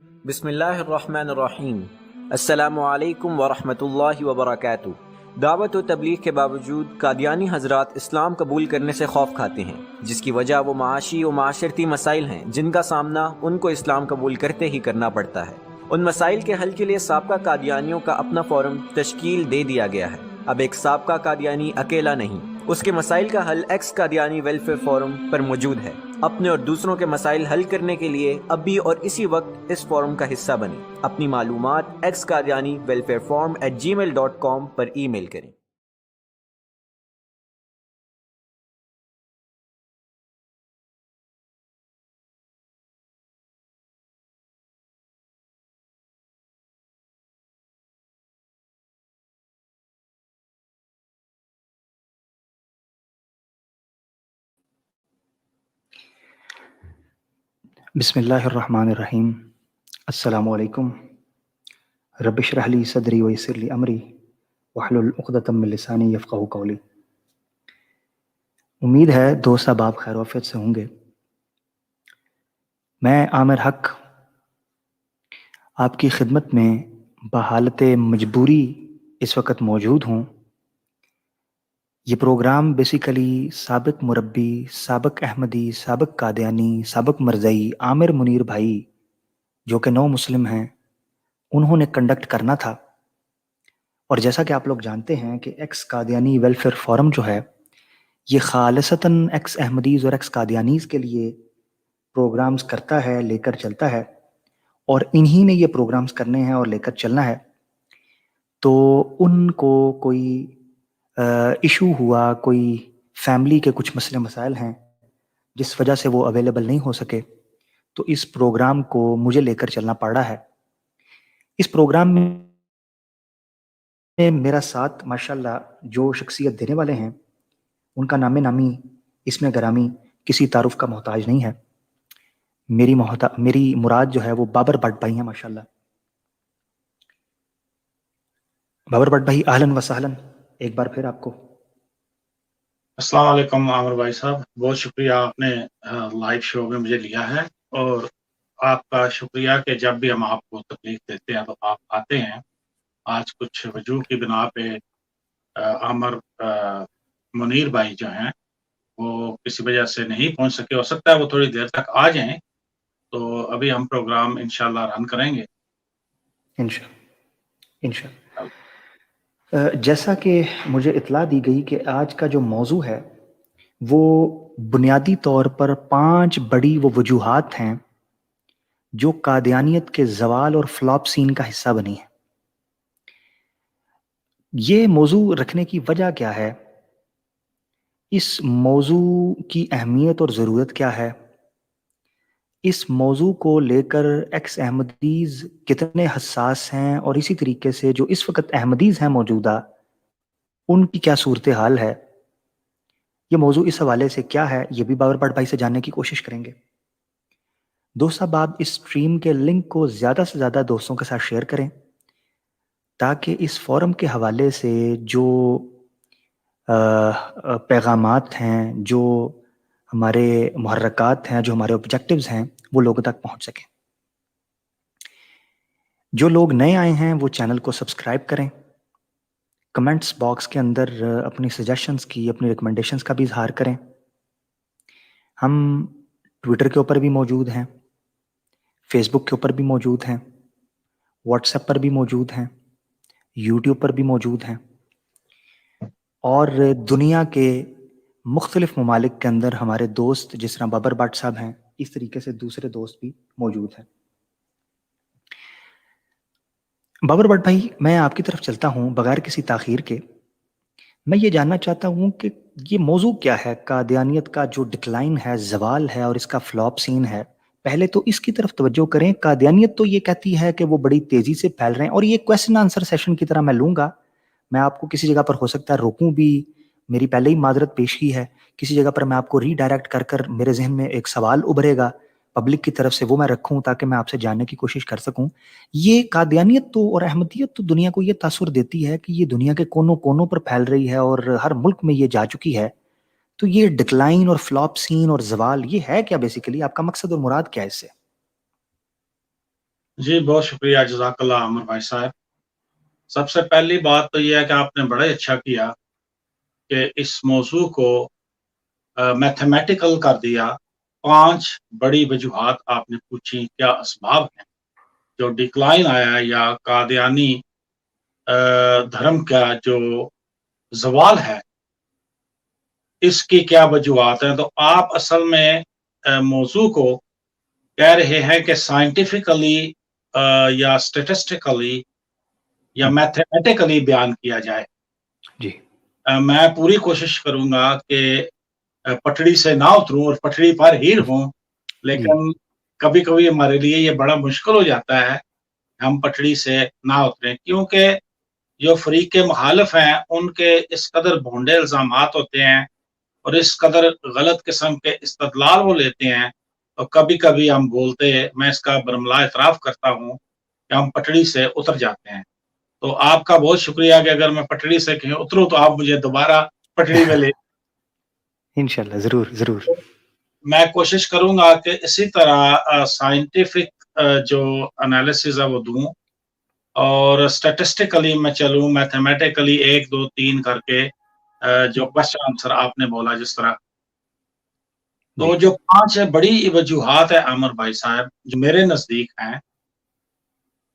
بسم اللہ الرحمن الرحیم۔ السلام علیکم ورحمۃ اللہ وبرکاتہ۔ دعوت و تبلیغ کے باوجود قادیانی حضرات اسلام قبول کرنے سے خوف کھاتے ہیں، جس کی وجہ وہ معاشی و معاشرتی مسائل ہیں جن کا سامنا ان کو اسلام قبول کرتے ہی کرنا پڑتا ہے۔ ان مسائل کے حل کے لیے سابقہ قادیانیوں کا اپنا فورم تشکیل دے دیا گیا ہے۔ اب ایک سابقہ قادیانی اکیلا نہیں، اس کے مسائل کا حل ایکس قادیانی ویلفیئر فورم پر موجود ہے۔ اپنے اور دوسروں کے مسائل حل کرنے کے لیے اب بھی اور اسی وقت اس فورم کا حصہ بنیں۔ اپنی معلومات x Qadiani welfare forum @gmail.com پر ای میل کریں۔ بسم اللہ الرحمن الرحیم۔ السلام علیکم۔ رب اشرح لی صدری ویسر لی امری واحلل عقدۃ من لسانی یفقہوا قولی۔ امید ہے دوست احباب خیر و عافیت سے ہوں گے۔ میں عامر حق آپ کی خدمت میں بحالت مجبوری اس وقت موجود ہوں۔ یہ پروگرام بیسیکلی سابق مربی، سابق احمدی، سابق قادیانی، سابق مرزائی عامر منیر بھائی جو کہ نو مسلم ہیں انہوں نے کنڈکٹ کرنا تھا۔ اور جیسا کہ آپ لوگ جانتے ہیں کہ ایکس قادیانی ویلفیئر فورم جو ہے یہ خالصتاً ایکس احمدیز اور ایکس قادیانیز کے لیے پروگرامز کرتا ہے، لے کر چلتا ہے، اور انہی نے یہ پروگرامز کرنے ہیں اور لے کر چلنا ہے۔ تو ان کو کوئی ایشو ہوا، کوئی فیملی کے کچھ مسئلے مسائل ہیں جس وجہ سے وہ اویلیبل نہیں ہو سکے، تو اس پروگرام کو مجھے لے کر چلنا پڑ رہا ہے۔ اس پروگرام میں میرا ساتھ ماشاءاللہ جو شخصیت دینے والے ہیں ان کا نام نامی اسم گرامی کسی تعارف کا محتاج نہیں ہے۔ میری مراد جو ہے وہ بابر بٹ بھائی ہیں ماشاءاللہ۔ بابر بٹ بھائی اہلاً و سہلاً ایک بار پھر آپ کو۔ السلام علیکم عامر بھائی صاحب، بہت شکریہ آپ نے لائیو شو میں مجھے لیا ہے، اور آپ کا شکریہ کہ جب بھی ہم آپ کو تکلیف دیتے ہیں تو آپ آتے ہیں۔ آج کچھ وجوہ کی بنا پہ عامر منیر بھائی جو ہیں وہ کسی وجہ سے نہیں پہنچ سکے، ہو سکتا ہے وہ تھوڑی دیر تک آ جائیں، تو ابھی ہم پروگرام انشاءاللہ رن کریں گے انشاءاللہ۔ جیسا کہ مجھے اطلاع دی گئی کہ آج کا جو موضوع ہے وہ بنیادی طور پر 5 بڑی وہ وجوہات ہیں جو قادیانیت کے زوال اور فلاپ سین کا حصہ بنی ہیں۔ یہ موضوع رکھنے کی وجہ کیا ہے؟ اس موضوع کی اہمیت اور ضرورت کیا ہے؟ اس موضوع کو لے کر ایکس احمدیز کتنے حساس ہیں، اور اسی طریقے سے جو اس وقت احمدیز ہیں موجودہ ان کی کیا صورتحال ہے؟ یہ موضوع اس حوالے سے کیا ہے یہ بھی بابر بٹ بھائی سے جاننے کی کوشش کریں گے۔ دوست اب آپ اس اسٹریم کے لنک کو زیادہ سے زیادہ دوستوں کے ساتھ شیئر کریں تاکہ اس فورم کے حوالے سے جو پیغامات ہیں، جو ہمارے محرکات ہیں، جو ہمارے آبجیکٹیوز ہیں وہ لوگوں تک پہنچ سکیں۔ جو لوگ نئے آئے ہیں وہ چینل کو سبسکرائب کریں، کمنٹس باکس کے اندر اپنی سجیشنز کی، اپنی ریکمنڈیشنز کا بھی اظہار کریں۔ ہم ٹویٹر کے اوپر بھی موجود ہیں، فیس بک کے اوپر بھی موجود ہیں، واٹس ایپ پر بھی موجود ہیں، یوٹیوب پر بھی موجود ہیں، اور دنیا کے مختلف ممالک کے اندر ہمارے دوست جس طرح بابر بٹ صاحب ہیں اس طریقے سے دوسرے دوست بھی موجود ہیں۔ بابر بٹ بھائی میں آپ کی طرف چلتا ہوں بغیر کسی تاخیر کے۔ میں یہ جاننا چاہتا ہوں کہ یہ موضوع کیا ہے؟ قادیانیت کا جو ڈکلائن ہے، زوال ہے، اور اس کا فلاپ سین ہے، پہلے تو اس کی طرف توجہ کریں۔ قادیانیت تو یہ کہتی ہے کہ وہ بڑی تیزی سے پھیل رہے ہیں، اور یہ کویسچن آنسر سیشن کی طرح میں لوں گا۔ میں آپ کو کسی جگہ پر ہو سکتا ہے روکوں بھی، میری پہلے ہی معذرت پیش کی ہے، کسی جگہ پر میں آپ کو ری ڈائریکٹ کر کر میرے ذہن میں ایک سوال ابھرے گا پبلک کی طرف سے، وہ میں رکھوں تاکہ میں آپ سے جاننے کی کوشش کر سکوں۔ یہ قادیانیت تو اور احمدیت تو دنیا کو یہ تاثر دیتی ہے کہ یہ دنیا کے کونوں کونوں پر پھیل رہی ہے اور ہر ملک میں یہ جا چکی ہے۔ تو یہ ڈکلائن اور فلاپ سین اور زوال یہ ہے کیا بیسیکلی؟ آپ کا مقصد اور مراد کیا ہے اس سے؟ جی بہت شکریہ، جزاک اللہ عامر بھائی صاحب. سب سے پہلی بات تو یہ ہے کہ آپ نے بڑا ہی اچھا کیا کہ اس موضوع کو میتھمیٹیکل کر دیا. 5 بڑی وجوہات آپ نے پوچھی، کیا اسباب ہیں جو ڈکلائن آیا یا قادیانی دھرم کا جو زوال ہے، اس کی کیا وجوہات ہیں. تو آپ اصل میں موضوع کو کہہ رہے ہیں کہ سائنٹیفکلی یا اسٹیٹسٹیکلی یا میتھمیٹیکلی بیان کیا جائے. جی میں پوری کوشش کروں گا کہ پٹڑی سے نہ اتروں اور پٹڑی پر ہی رہوں، لیکن کبھی کبھی ہمارے لیے یہ بڑا مشکل ہو جاتا ہے ہم پٹڑی سے نہ اتریں، کیونکہ جو فریق مخالف ہیں ان کے اس قدر بھونڈے الزامات ہوتے ہیں اور اس قدر غلط قسم کے استدلال وہ لیتے ہیں، اور کبھی کبھی ہم بولتے ہیں، میں اس کا برملا اعتراف کرتا ہوں کہ ہم پٹڑی سے اتر جاتے ہیں. تو آپ کا بہت شکریہ کہ اگر میں پٹڑی سے کہیں اتروں تو آپ مجھے دوبارہ پٹڑی میں لے. انشاءاللہ ضرور ضرور. میں کوشش کروں گا کہ اسی طرح سائنٹیفک جو انالیسز ہے وہ دوں، اور اسٹیٹسٹیکلی میں چلوں، میتھمیٹیکلی 1 2 3 کر کے جو کوشچن آنسر آپ نے بولا جس طرح. تو جو 5 بڑی وجوہات ہیں عامر بھائی صاحب جو میرے نزدیک ہیں،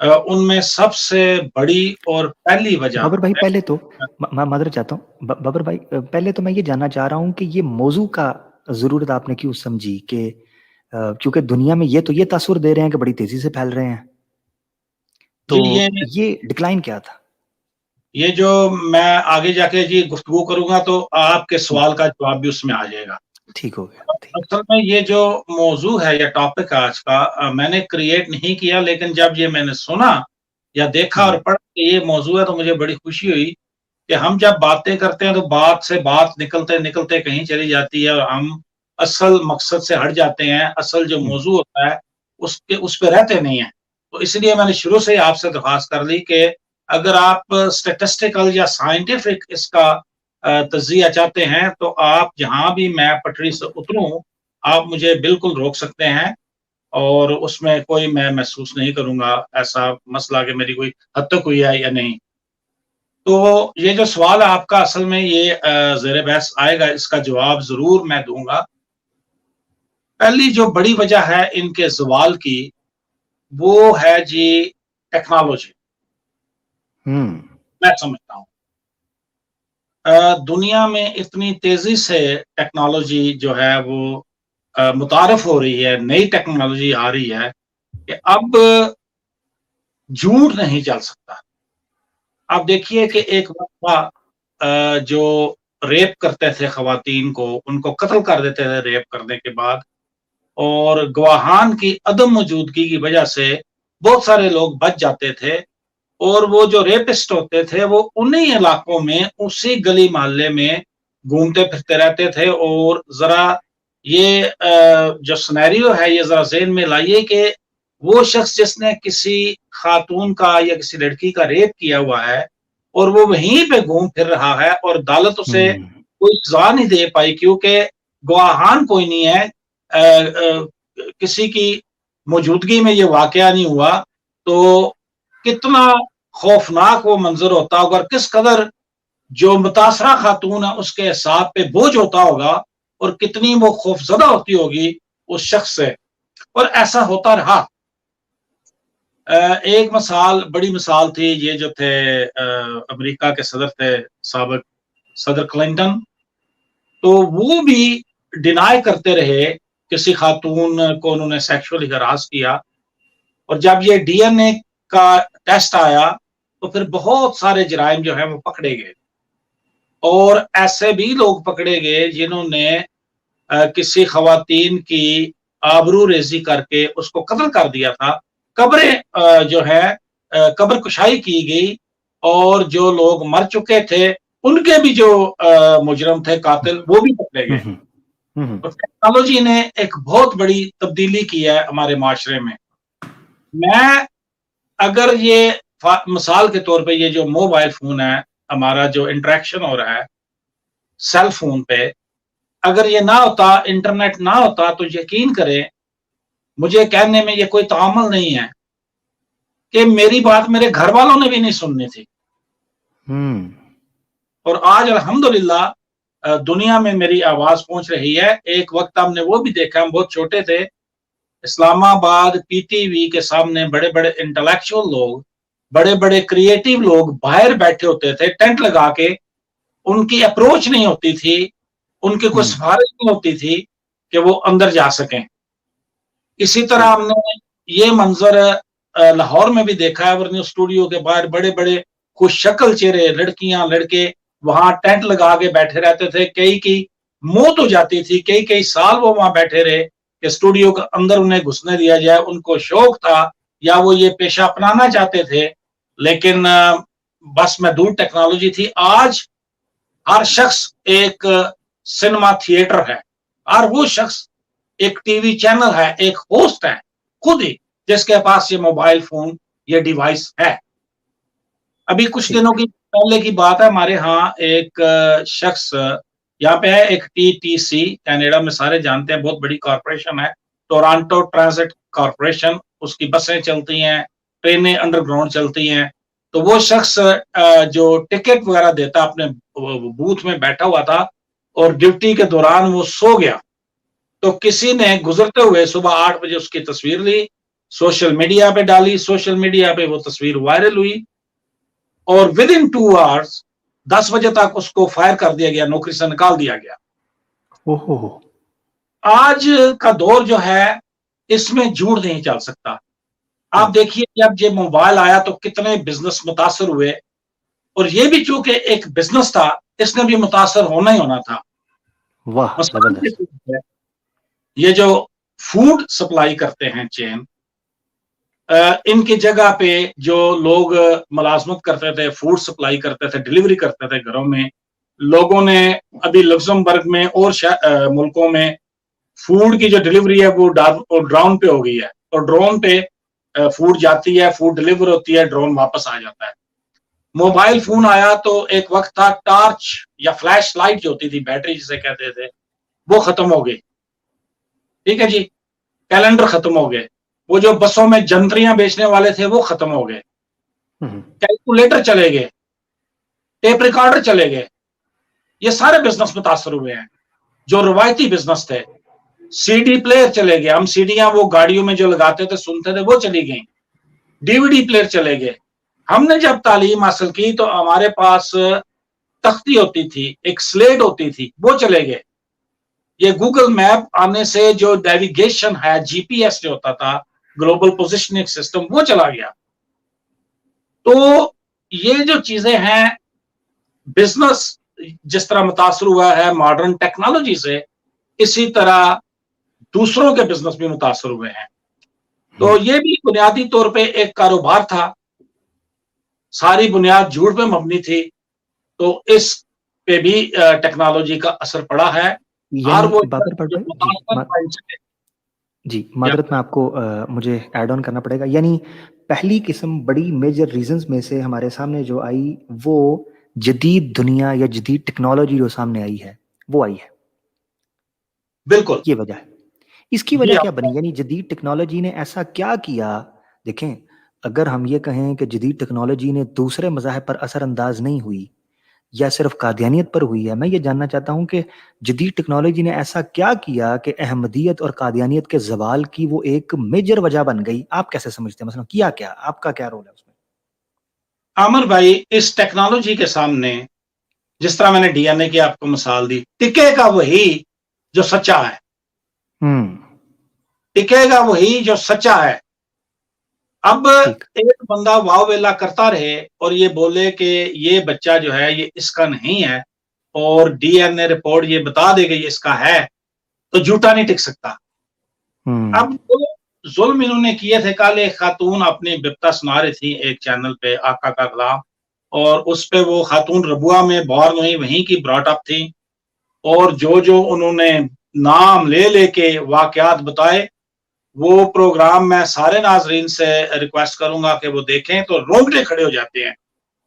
ان میں سب سے بڑی اور پہلی وجہ بابر بھائی پہلے تو میں معذرت چاہتا ہوں، بابر بھائی پہلے تو میں یہ جاننا چاہ رہا ہوں کہ یہ موضوع کا ضرورت آپ نے کیوں سمجھی، کہ کیونکہ دنیا میں یہ تاثر دے رہے ہیں کہ بڑی تیزی سے پھیل رہے ہیں، تو یہ ڈکلائن کیا تھا؟ یہ جو میں آگے جا کے جی گفتگو کروں گا تو آپ کے سوال کا جواب بھی اس میں آ جائے گا. ٹھیک ہو گیا. اصل میں یہ جو موضوع ہے یا ٹاپک ہے آج کا، میں نے کریٹ نہیں کیا، لیکن جب یہ میں نے سنا یا دیکھا اور پڑھا کہ یہ موضوع ہے تو مجھے بڑی خوشی ہوئی کہ ہم جب باتیں کرتے ہیں تو بات سے بات نکلتے نکلتے کہیں چلی جاتی ہے اور ہم اصل مقصد سے ہٹ جاتے ہیں. اصل جو موضوع ہوتا ہے اس پہ رہتے نہیں ہیں. تو اس لیے میں نے شروع سے ہی آپ سے درخواست کر لی کہ اگر آپ اسٹیٹسٹیکل یا سائنٹیفک اس کا تجزیہ چاہتے ہیں تو آپ جہاں بھی میں پٹڑی سے اتروں آپ مجھے بالکل روک سکتے ہیں، اور اس میں کوئی میں محسوس نہیں کروں گا ایسا مسئلہ کہ میری کوئی حد تک ہوئی ہے یا نہیں. تو یہ جو سوال ہے آپ کا، اصل میں یہ زیر بحث آئے گا، اس کا جواب ضرور میں دوں گا. پہلی جو بڑی وجہ ہے ان کے زوال کی وہ ہے جی ٹیکنالوجی. میں سمجھتا ہوں دنیا میں اتنی تیزی سے ٹیکنالوجی جو ہے وہ متعارف ہو رہی ہے، نئی ٹیکنالوجی آ رہی ہے کہ اب جھوٹ نہیں چل سکتا. آپ دیکھیے کہ ایک وقت جو ریپ کرتے تھے خواتین کو، ان کو قتل کر دیتے تھے ریپ کرنے کے بعد، اور گواہان کی عدم موجودگی کی وجہ سے بہت سارے لوگ بچ جاتے تھے، اور وہ جو ریپسٹ ہوتے تھے وہ انہی علاقوں میں اسی گلی محلے میں گھومتے پھرتے رہتے تھے. اور ذرا یہ جو سنیریو ہے یہ ذرا ذہن میں لائیے کہ وہ شخص جس نے کسی خاتون کا یا کسی لڑکی کا ریپ کیا ہوا ہے اور وہ وہیں پہ گھوم پھر رہا ہے اور عدالت اسے کوئی سزا نہیں دے پائی کیونکہ گواہان کوئی نہیں ہے، کسی کی موجودگی میں یہ واقعہ نہیں ہوا، تو کتنا خوفناک وہ منظر ہوتا ہوگا، اور کس قدر جو متاثرہ خاتون ہے اس کے حساب پہ بوجھ ہوتا ہوگا، اور کتنی وہ خوف زدہ ہوتی ہوگی اس شخص سے. اور ایسا ہوتا رہا. ایک مثال، بڑی مثال تھی، یہ جو تھے امریکہ کے صدر تھے سابق صدر کلنٹن، تو وہ بھی ڈینائی کرتے رہے کسی خاتون کو انہوں نے سیکشولی ہراس کیا، اور جب یہ ڈی این اے کا ٹیسٹ آیا تو پھر بہت سارے جرائم جو ہیں وہ پکڑے گئے، اور ایسے بھی لوگ پکڑے گئے جنہوں نے کسی خواتین کی آبرو ریزی کر کے اس کو قتل کر دیا تھا. قبریں جو ہے قبر کشائی کی گئی، اور جو لوگ مر چکے تھے ان کے بھی جو مجرم تھے قاتل وہ بھی پکڑے گئے. ٹیکنالوجی نے ایک بہت بڑی تبدیلی کی ہے ہمارے معاشرے میں. میں اگر یہ مثال کے طور پہ یہ جو موبائل فون ہے، ہمارا جو انٹریکشن ہو رہا ہے سیل فون پہ، اگر یہ نہ ہوتا، انٹرنیٹ نہ ہوتا، تو یقین کریں مجھے کہنے میں یہ کوئی تعامل نہیں ہے کہ میری بات میرے گھر والوں نے بھی نہیں سننی تھی. اور آج الحمدللہ دنیا میں میری آواز پہنچ رہی ہے. ایک وقت ہم نے وہ بھی دیکھا, ہم بہت چھوٹے تھے, اسلام آباد پی ٹی وی کے سامنے بڑے بڑے انٹلیکچوئل لوگ, بڑے بڑے کریٹو لوگ باہر بیٹھے ہوتے تھے ٹینٹ لگا کے. ان کی اپروچ نہیں ہوتی تھی, ان کی کوئی سفارش نہیں ہوتی تھی کہ وہ اندر جا سکیں. اسی طرح ہم نے یہ منظر لاہور میں بھی دیکھا ہے, ورنہ اسٹوڈیو کے باہر بڑے بڑے خوش شکل چہرے لڑکیاں لڑکے وہاں ٹینٹ لگا کے بیٹھے رہتے تھے. کئی کی موت ہو جاتی تھی, کئی سال وہ وہاں بیٹھے رہے کہ اسٹوڈیو کے اندر انہیں گھسنے دیا جائے. ان کو شوق تھا یا وہ یہ پیشہ اپنانا چاہتے تھے, لیکن بس محدود ٹیکنالوجی تھی. آج ہر شخص ایک سنیما تھیٹر ہے, اور وہ شخص ایک ٹی وی چینل ہے, ایک ہوسٹ ہے خود ہی, جس کے پاس یہ موبائل فون یہ ڈیوائس ہے. ابھی کچھ دنوں کی پہلے کی بات ہے, ہمارے ہاں ایک شخص یہاں پہ ہے, ایک ٹی ٹی سی کینیڈا میں سارے جانتے ہیں, بہت بڑی کارپوریشن ہے, ٹورانٹو ٹرانزٹ کارپوریشن. اس کی بسیں چلتی ہیں, ٹرینیں انڈر گراؤنڈ چلتی ہیں. تو وہ شخص جو ٹکٹ وغیرہ دیتا اپنے بوتھ میں بیٹھا ہوا تھا, اور ڈیوٹی کے دوران وہ سو گیا. تو کسی نے گزرتے ہوئے صبح 8 بجے اس کی تصویر لی, سوشل میڈیا پہ ڈالی, سوشل میڈیا پہ وہ تصویر وائرل ہوئی, اور ود ان 2 hours 10 بجے تک اس کو فائر کر دیا گیا, نوکری سے نکال دیا گیا. آج کا دور جو ہے اس میں جھوٹ نہیں چل سکتا. آپ دیکھیے جب یہ موبائل آیا تو کتنے بزنس متاثر ہوئے, اور یہ بھی چونکہ ایک بزنس تھا, اس نے بھی متاثر ہونا ہی ہونا تھا. واہ زبردست. یہ جو فوڈ سپلائی کرتے ہیں چین, ان کی جگہ پہ جو لوگ ملازمت کرتے تھے, فوڈ سپلائی کرتے تھے, ڈیلیوری کرتے تھے گھروں میں, لوگوں نے ابھی لگزمبرگ میں اور ملکوں میں فوڈ کی جو ڈیلیوری ہے وہ ڈرون پہ ہو گئی ہے, اور ڈرون پہ فوڈ جاتی ہے, فوڈ ڈیلیور ہوتی ہے, ڈرون واپس آ جاتا ہے. موبائل فون آیا تو ایک وقت تھا ٹارچ یا فلیش لائٹ جو ہوتی تھی, بیٹری جسے کہتے تھے, وہ ختم ہو گئی. ٹھیک ہے جی, کیلنڈر ختم ہو گئے, وہ جو بسوں میں جنتریاں بیچنے والے تھے وہ ختم ہو گئے, کیلکولیٹر چلے گئے, ٹیپ ریکارڈر چلے گئے. یہ سارے بزنس متاثر ہوئے ہیں جو روایتی بزنس تھے. سی ڈی پلیئر چلے گئے, ہم سیڈیاں وہ گاڑیوں میں جو لگاتے تھے سنتے تھے وہ چلی گئیں. ڈی وی ڈی پلیئر چلے گئے. ہم نے جب تعلیم حاصل کی تو ہمارے پاس تختی ہوتی تھی, ایک سلیٹ ہوتی تھی, وہ چلے گئے. یہ گوگل میپ آنے سے جو نیویگیشن ہے, جی پی ایس جو ہوتا تھا, گلوبل پوزیشننگ سسٹم, وہ چلا گیا. تو یہ جو چیزیں ہیں, بزنس جس طرح متاثر ہوا ہے ماڈرن ٹیکنالوجی سے, اسی طرح دوسروں کے بزنس بھی متاثر ہوئے ہیں. تو یہ بھی بنیادی طور پہ ایک کاروبار تھا, ساری بنیاد جھوٹ پہ مبنی تھی, تو اس پہ بھی ٹیکنالوجی کا اثر پڑا ہے. جی معذرت میں آپ کو مجھے ایڈ آن کرنا پڑے گا. یعنی پہلی قسم بڑی میجر ریزنز میں سے ہمارے سامنے جو آئی وہ جدید دنیا یا جدید ٹیکنالوجی جو سامنے آئی ہے وہ آئی ہے. بالکل یہ وجہ ہے. اس کی وجہ کیا بنی, یعنی جدید ٹیکنالوجی نے ایسا کیا کیا؟ دیکھیں اگر ہم یہ کہیں کہ جدید ٹیکنالوجی نے دوسرے مذاہب پر اثر انداز نہیں ہوئی یا صرف قادیانیت پر ہوئی ہے, میں یہ جاننا چاہتا ہوں کہ جدید ٹیکنالوجی نے ایسا کیا کیا کہ احمدیت اور قادیانیت کے زوال کی وہ ایک میجر وجہ بن گئی؟ آپ کیسے سمجھتے ہیں, مثلا کیا کیا, آپ کا کیا رول ہے اس میں؟ عامر بھائی, اس ٹیکنالوجی کے سامنے جس طرح میں نے ڈی این اے کی آپ کو مثال دی, ٹکے گا وہی جو سچا ہے. ٹکے گا وہی جو سچا ہے. اب ایک بندہ واو ویلا کرتا رہے اور یہ بولے کہ یہ بچہ جو ہے یہ اس کا نہیں ہے, اور ڈی این اے رپورٹ یہ بتا دے گا یہ اس کا ہے, تو جھوٹا نہیں ٹک سکتا. اب ظلم انہوں نے کیے تھے. کل ایک خاتون اپنی بپتا سنا رہی تھی ایک چینل پہ, آقا کا کلام, اور اس پہ وہ خاتون ربوہ میں بورن ہوئی, وہیں کی براٹ اپ تھی, اور جو انہوں نے نام لے لے کے واقعات بتائے, وہ پروگرام میں سارے ناظرین سے ریکویسٹ کروں گا کہ وہ دیکھیں تو رونگٹے کھڑے ہو جاتے ہیں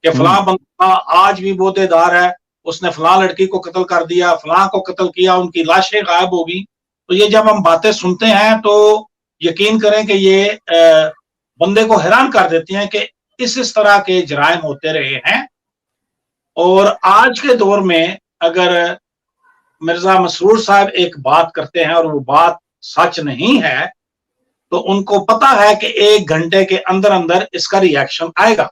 کہ فلاں بندہ آج بھی بودے دار ہے, اس نے فلاں لڑکی کو قتل کر دیا, فلاں کو قتل کیا, ان کی لاشیں غائب ہوگی. تو یہ جب ہم باتیں سنتے ہیں تو یقین کریں کہ یہ بندے کو حیران کر دیتی ہیں کہ اس طرح کے جرائم ہوتے رہے ہیں. اور آج کے دور میں اگر مرزا مسرور صاحب ایک بات کرتے ہیں اور وہ بات سچ نہیں ہے تو ان کو پتا ہے کہ 1 گھنٹے کے اندر اندر اس کا ری ایکشن آئے گا.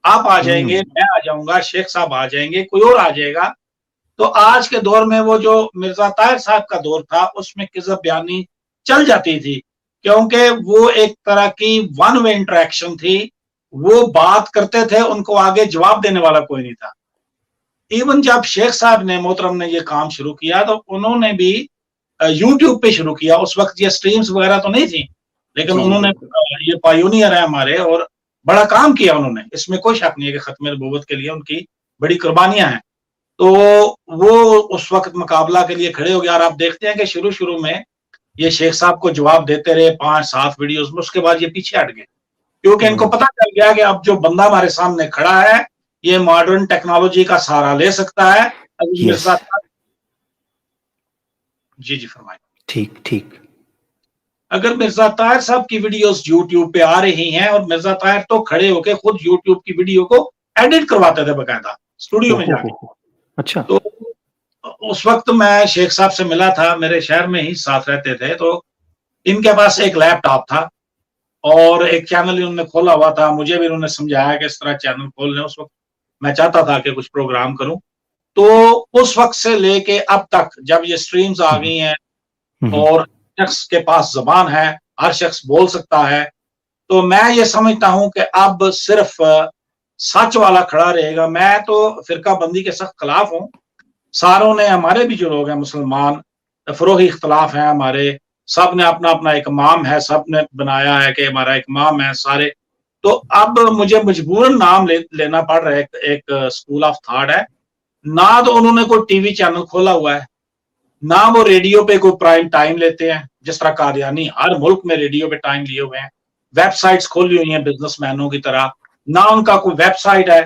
آپ آ جائیں گے, میں آ جاؤں گا, شیخ صاحب آ جائیں گے, کوئی اور آ جائے گا. تو آج کے دور میں وہ جو مرزا طاہر صاحب کا دور تھا اس میں کذب بیانی چل جاتی تھی, کیونکہ وہ ایک طرح کی ون وے انٹریکشن تھی. وہ بات کرتے تھے, ان کو آگے جواب دینے والا کوئی نہیں تھا. ایون جب شیخ صاحب نے محترم نے یہ کام شروع کیا تو انہوں نے بھی یوٹیوب پہ شروع کیا. اس وقت یہ سٹریمز وغیرہ تو نہیں تھی, لیکن انہوں نے یہ پایونیئر ہے ہمارے اور بڑا کام کیا انہوں نے. اس میں کوئی شک نہیں ہے کہ ختم نبوت کے لیے ان کی بڑی قربانیاں ہیں. تو وہ اس وقت مقابلہ کے لیے کھڑے ہو گیا. اور آپ دیکھتے ہیں کہ شروع میں یہ شیخ صاحب کو جواب دیتے رہے 5-7 ویڈیوز میں, اس کے بعد یہ پیچھے ہٹ گئے کیونکہ ان کو پتا چل گیا کہ اب جو بندہ ہمارے سامنے کھڑا ہے یہ ماڈرن ٹیکنالوجی کا سہارا لے سکتا ہے. مرزا جی فرمائیں. ٹھیک. اگر مرزا طاہر صاحب کی ویڈیوز یوٹیوب پہ آ رہی ہیں, اور مرزا طاہر تو کھڑے ہو کے خود یوٹیوب کی ویڈیو کو ایڈٹ کرواتے تھے باقاعدہ اسٹوڈیو میں جا کے. اچھا. تو اس وقت میں شیخ صاحب سے ملا تھا, میرے شہر میں ہی ساتھ رہتے تھے. تو ان کے پاس ایک لیپ ٹاپ تھا اور ایک چینل انہوں نے کھولا ہوا تھا. مجھے بھی انہوں نے سمجھایا کہ اس طرح چینل کھول لیں. اس وقت میں چاہتا تھا کہ کچھ پروگرام کروں. تو اس وقت سے لے کے اب تک جب یہ سٹریمز آ گئی ہیں اور شخص کے پاس زبان ہے, ہر شخص بول سکتا ہے, تو میں یہ سمجھتا ہوں کہ اب صرف سچ والا کھڑا رہے گا. میں تو فرقہ بندی کے سخت خلاف ہوں. ساروں نے, ہمارے بھی جو لوگ ہیں مسلمان, فروغی اختلاف ہیں ہمارے, سب نے اپنا اپنا ایک امام ہے, سب نے بنایا ہے کہ ہمارا ایک امام ہے سارے. تو اب مجھے مجبوراً نام لینا پڑ رہا ہے. ایک اسکول آف تھاٹ ہے, نہ تو انہوں نے کوئی ٹی وی چینل کھولا ہوا ہے, نہ وہ ریڈیو پہ کوئی پرائم ٹائم لیتے ہیں جس طرح قادیانی ہر ملک میں ریڈیو پہ ٹائم لیے ہوئے ہیں, ویب سائٹس کھولی ہوئی ہیں بزنس مینوں کی طرح, نہ ان کا کوئی ویب سائٹ ہے.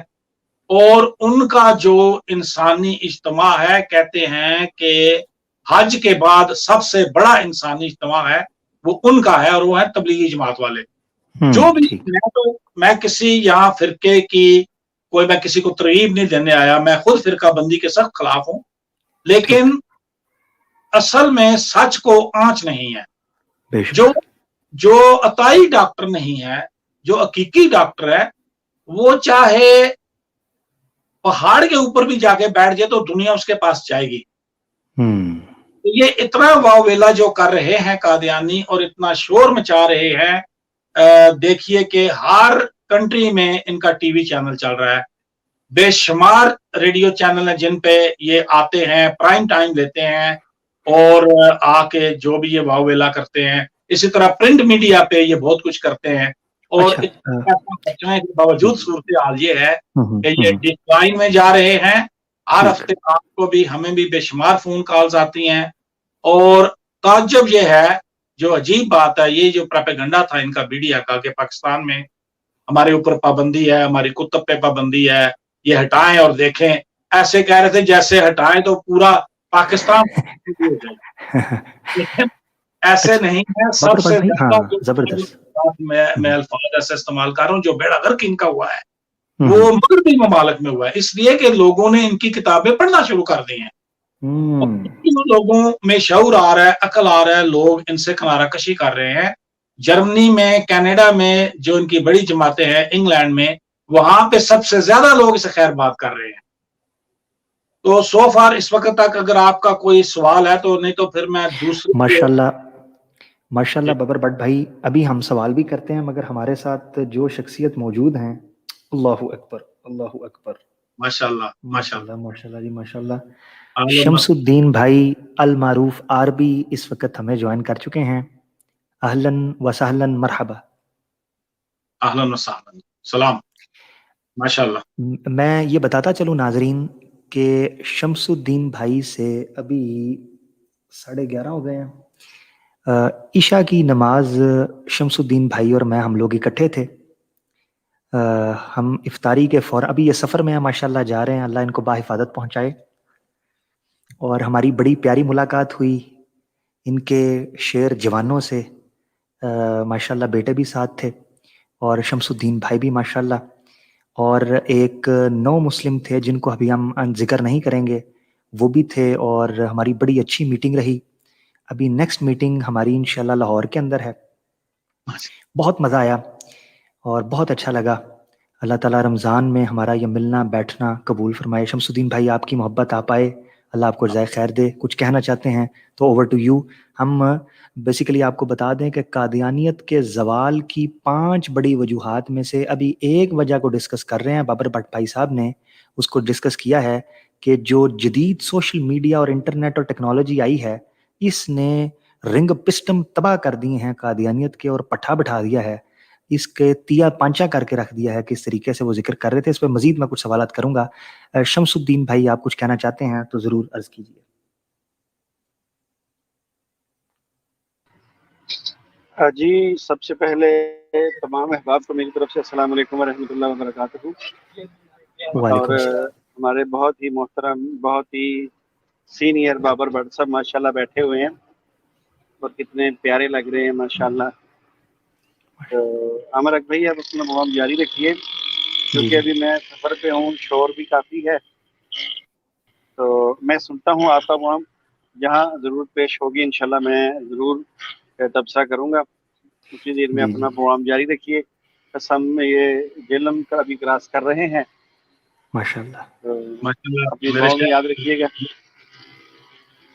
اور ان کا جو انسانی اجتماع ہے, کہتے ہیں کہ حج کے بعد سب سے بڑا انسانی اجتماع ہے وہ ان کا ہے, اور وہ ہے تبلیغی جماعت والے. جو بھی میں کسی یہاں فرقے کی میں کسی کو ترغیب نہیں دینے آیا, میں خود فرقہ بندی کے سخت خلاف ہوں, لیکن اصل میں سچ کو آنچ نہیں ہے. جو عطائی ڈاکٹر نہیں ہے, جو حقیقی ڈاکٹر ہے, وہ چاہے پہاڑ کے اوپر بھی جا کے بیٹھ جائے تو دنیا اس کے پاس جائے گی. یہ اتنا واویلا جو کر رہے ہیں قادیانی اور اتنا شور مچا رہے ہیں, دیکھیے کہ ہر کنٹری میں ان کا ٹی وی چینل چل رہا ہے, بے شمار ریڈیو چینل ہیں جن پہ یہ آتے ہیں, پرائم ٹائم لیتے ہیں اور آ کے جو بھی یہ واویلا کرتے ہیں. اسی طرح پرنٹ میڈیا پہ یہ بہت کچھ کرتے ہیں. اور کے باوجود صورتحال یہ ہے کہ یہ ڈکلائن میں جا رہے ہیں. ہر ہفتے آپ کو بھی ہمیں بھی بے شمار فون کالز آتی ہیں, اور تعجب یہ ہے, جو عجیب بات ہے, یہ جو پروپیگنڈا تھا ان کا میڈیا کا کہ پاکستان میں ہمارے اوپر پابندی ہے, ہماری کتب پہ پابندی ہے, یہ ہٹائیں اور دیکھیں, ایسے کہہ رہے تھے جیسے ہٹائیں تو پورا پاکستان ہو جائے. لیکن ایسے نہیں ہے. سب سے زیادہ میں الفاظ ایسے استعمال کر رہا ہوں, جو بیڑا غرق ان کا ہوا ہے وہ مغربی ممالک میں ہوا ہے, اس لیے کہ لوگوں نے ان کی کتابیں پڑھنا شروع کر دی ہیں. لوگوں میں شعور آ رہا ہے, عقل آ رہا ہے, لوگ ان سے کنارہ کشی کر رہے ہیں. جرمنی میں, کینیڈا میں جو ان کی بڑی جماعتیں ہیں, انگلینڈ میں, وہاں پہ سب سے زیادہ لوگ اسے خیر بات کر رہے ہیں. تو سو فار اس وقت تک اگر آپ کا کوئی سوال ہے تو, نہیں تو پھر میں دوسرے. ماشاءاللہ ببر بٹ بھائی, ابھی ہم سوال بھی کرتے ہیں, مگر ہمارے ساتھ جو شخصیت موجود ہیں, اللہ اکبر اللہ اکبر, ماشاءاللہ ماشاءاللہ ماشاءاللہ جی ماشاءاللہ. شمس الدین بھائی المعروف عربی اس وقت ہمیں جوائن کر چکے ہیں. اہلاً وسہلاً مرحبا. اہلاً وسہلاً, سلام. ماشاءاللہ. میں یہ بتاتا چلوں ناظرین کہ شمس الدین بھائی سے ابھی 11:30 ہو گئے ہیں. عشاء کی نماز شمس الدین بھائی اور میں ہم لوگ اکٹھے تھے. ہم افطاری کے فوراً, ابھی یہ سفر میں ہیں ماشاءاللہ, جا رہے ہیں, اللہ ان کو باحفاظت پہنچائے. اور ہماری بڑی پیاری ملاقات ہوئی ان کے شیر جوانوں سے, ماشاءاللہ بیٹے بھی ساتھ تھے. اور شمس الدین بھائی بھی ماشاءاللہ، اور ایک نو مسلم تھے جن کو ابھی ہم ذکر نہیں کریں گے، وہ بھی تھے، اور ہماری بڑی اچھی میٹنگ رہی. ابھی نیکسٹ میٹنگ ہماری انشاءاللہ لاہور کے اندر ہے. بہت مزہ آیا اور بہت اچھا لگا. اللہ تعالیٰ رمضان میں ہمارا یہ ملنا بیٹھنا قبول فرمائے. شمس الدین بھائی آپ کی محبت آپ آئے، اللہ آپ کو جزائے خیر دے. کچھ کہنا چاہتے ہیں تو اوور ٹو یو. ہم بیسیکلی آپ کو بتا دیں کہ قادیانیت کے زوال کی 5 بڑی وجوہات میں سے ابھی ایک وجہ کو ڈسکس کر رہے ہیں. بابر بٹ بھائی صاحب نے اس کو ڈسکس کیا ہے کہ جو جدید سوشل میڈیا اور انٹرنیٹ اور ٹیکنالوجی آئی ہے، اس نے رنگ پسٹم تباہ کر دیے ہیں قادیانیت کے، اور پٹھا بٹھا دیا ہے، اس کے تیا پانچا کر کے رکھ دیا ہے. کس طریقے سے وہ ذکر کر رہے تھے، اس پہ مزید میں کچھ سوالات کروں گا. شمس الدین بھائی آپ کچھ کہنا چاہتے ہیں تو ضرور عرض کیجیے. جی، سب سے پہلے تمام احباب کو میری طرف سے السلام علیکم ورحمۃ اللہ وبرکاتہ. وعلیکم اور السلام. ہمارے بہت ہی محترم، بہت ہی سینئر بابر بٹ صاحب ماشاءاللہ بیٹھے ہوئے ہیں اور کتنے پیارے لگ رہے ہیں ماشاءاللہ. تو عامر بھائی آپ اپنا پروگرام جاری رکھیے، جی کیونکہ جی ابھی میں سفر پہ ہوں، شور بھی کافی ہے، تو میں سنتا ہوں آپ کا پروگرام. جہاں ضرورت پیش ہوگی انشاءاللہ میں ضرور تبصرہ کروں گا. اسی دیر میں جی اپنا جی پروگرام جاری رکھیے. قسم یہ جہلم کا ابھی کراس کر رہے ہیں، ماشاء اللہ. تو ماشاءاللہ اپنی میرے دعاؤں میں شہر یاد رکھیے گا.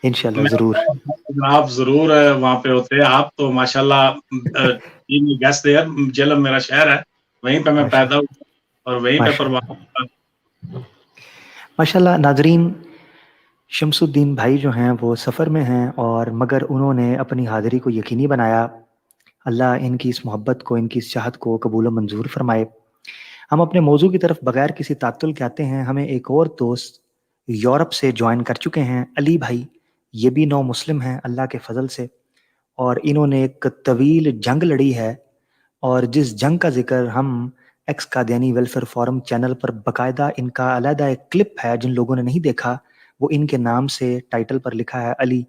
انشاءاللہ میں ضرور. آپ ضرور وہاں پہ ہوتے ہیں. آپ تو ماشاءاللہ گیسٹ دیئر. جہلم میرا شہر ہے، وہیں پہ میں ماشاء پیدا ہوں اللہ اور وہیں پہ ماشاء اللہ پرواز. ماشاء اللہ. ناظرین، شمس الدین بھائی جو ہیں وہ سفر میں ہیں، اور مگر انہوں نے اپنی حاضری کو یقینی بنایا. اللہ ان کی اس محبت کو، ان کی اس چاہت کو قبول و منظور فرمائے. ہم اپنے موضوع کی طرف بغیر کسی تعطل کے آتے ہیں. ہمیں ایک اور دوست یورپ سے جوائن کر چکے ہیں، علی بھائی. یہ بھی نو مسلم ہیں اللہ کے فضل سے، اور انہوں نے ایک طویل جنگ لڑی ہے، اور جس جنگ کا ذکر ہم ex Qadiani welfare forum channel پر باقاعدہ ان کا علیحدہ ایک کلپ ہے، جن لوگوں نے نہیں دیکھا وہ ان کے نام سے ٹائٹل پر لکھا ہے علی.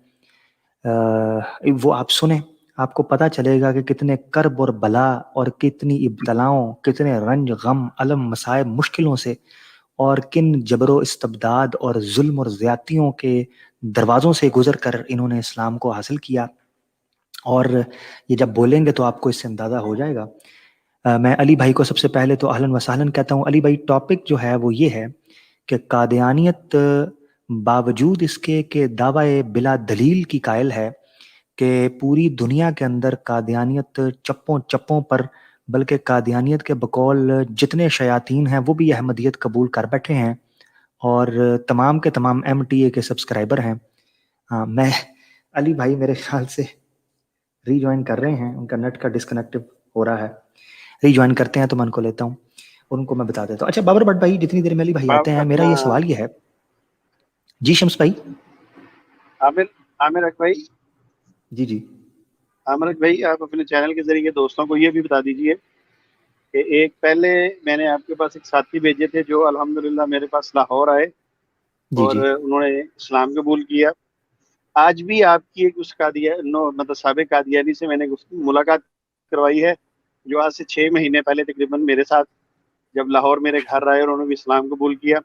وہ آپ سنیں، آپ کو پتہ چلے گا کہ کتنے کرب اور بلا اور کتنی ابتلاؤں، کتنے رنج غم الم مصائب مشکلوں سے، اور کن جبر و استبداد اور ظلم اور زیادتیوں کے دروازوں سے گزر کر انہوں نے اسلام کو حاصل کیا. اور یہ جب بولیں گے تو آپ کو اس سے اندازہ ہو جائے گا. میں علی بھائی کو سب سے پہلے تو اہلاً و سہلاً کہتا ہوں. علی بھائی، ٹاپک جو ہے وہ یہ ہے کہ قادیانیت باوجود اس کے کہ دعوی بلا دلیل کی قائل ہے کہ پوری دنیا کے اندر قادیانیت چپوں چپوں پر، بلکہ قادیانیت کے بقول جتنے شیاطین ہیں وہ بھی احمدیت قبول کر بیٹھے ہیں، اور تمام کے تمام ایم ٹی اے کے سبسکرائبر ہیں. میں علی بھائی میرے خیال سے ری جوائن کر رہے ہیں، ان کا نیٹ کا ڈسکنیکٹ ہو رہا ہے. ری جوائن کرتے ہیں تو میں ان کو لیتا ہوں، ان کو میں بتا دیتا ہوں. اچھا بابر بٹ بھائی، جتنی دیر میں علی بھائی آپ آتے ہیں، میرا اپنا یہ سوال یہ ہے. جی شمس بھائی. عامر بھائی، جی جی عامر بھائی، آپ اپنے چینل کے ذریعے دوستوں کو یہ بھی بتا دیجئے کہ ایک پہلے میں نے آپ کے پاس ایک ساتھی بھیجے تھے جو الحمدللہ میرے پاس لاہور آئے جی اور جی انہوں نے اسلام قبول کیا. آج بھی آپ کی ایک اس مطلب سابق قادیانی سے میں نے ملاقات کروائی ہے، جو آج سے 6 مہینے پہلے تقریباً میرے ساتھ جب لاہور میرے گھر آئے اور انہوں نے بھی اسلام قبول کیا.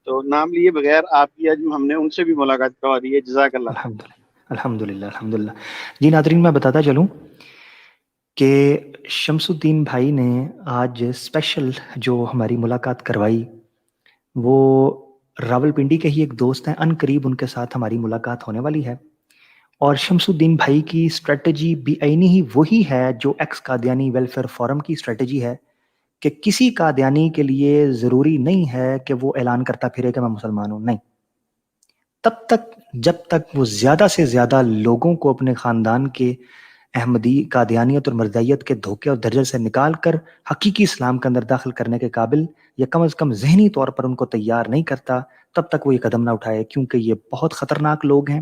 تو نام لیے بغیر آپ کی آج ہم نے ان سے بھی ملاقات کروا دی ہے. جزاک اللہ. الحمدللہ الحمدللہ. جی ناظرین، میں بتاتا چلوں کہ شمس الدین بھائی نے آج اسپیشل جو ہماری ملاقات کروائی، وہ راول پنڈی کے ہی ایک دوست ہیں. ان قریب ان کے ساتھ ہماری ملاقات ہونے والی ہے، اور شمس الدین بھائی کی اسٹریٹجی بھی عینی ہی وہی ہے جو ایکس قادیانی ویلفیئر فورم کی اسٹریٹجی ہے، کہ کسی قادیانی کے لیے ضروری نہیں ہے کہ وہ اعلان کرتا پھرے کہ میں مسلمان ہوں. نہیں، تب تک جب تک وہ زیادہ سے زیادہ لوگوں کو اپنے خاندان کے احمدی قادیانیت اور مرزائیت کے دھوکے اور درجل سے نکال کر حقیقی اسلام کے اندر داخل کرنے کے قابل، یا کم از کم ذہنی طور پر ان کو تیار نہیں کرتا، تب تک وہ یہ قدم نہ اٹھائے. کیونکہ یہ بہت خطرناک لوگ ہیں.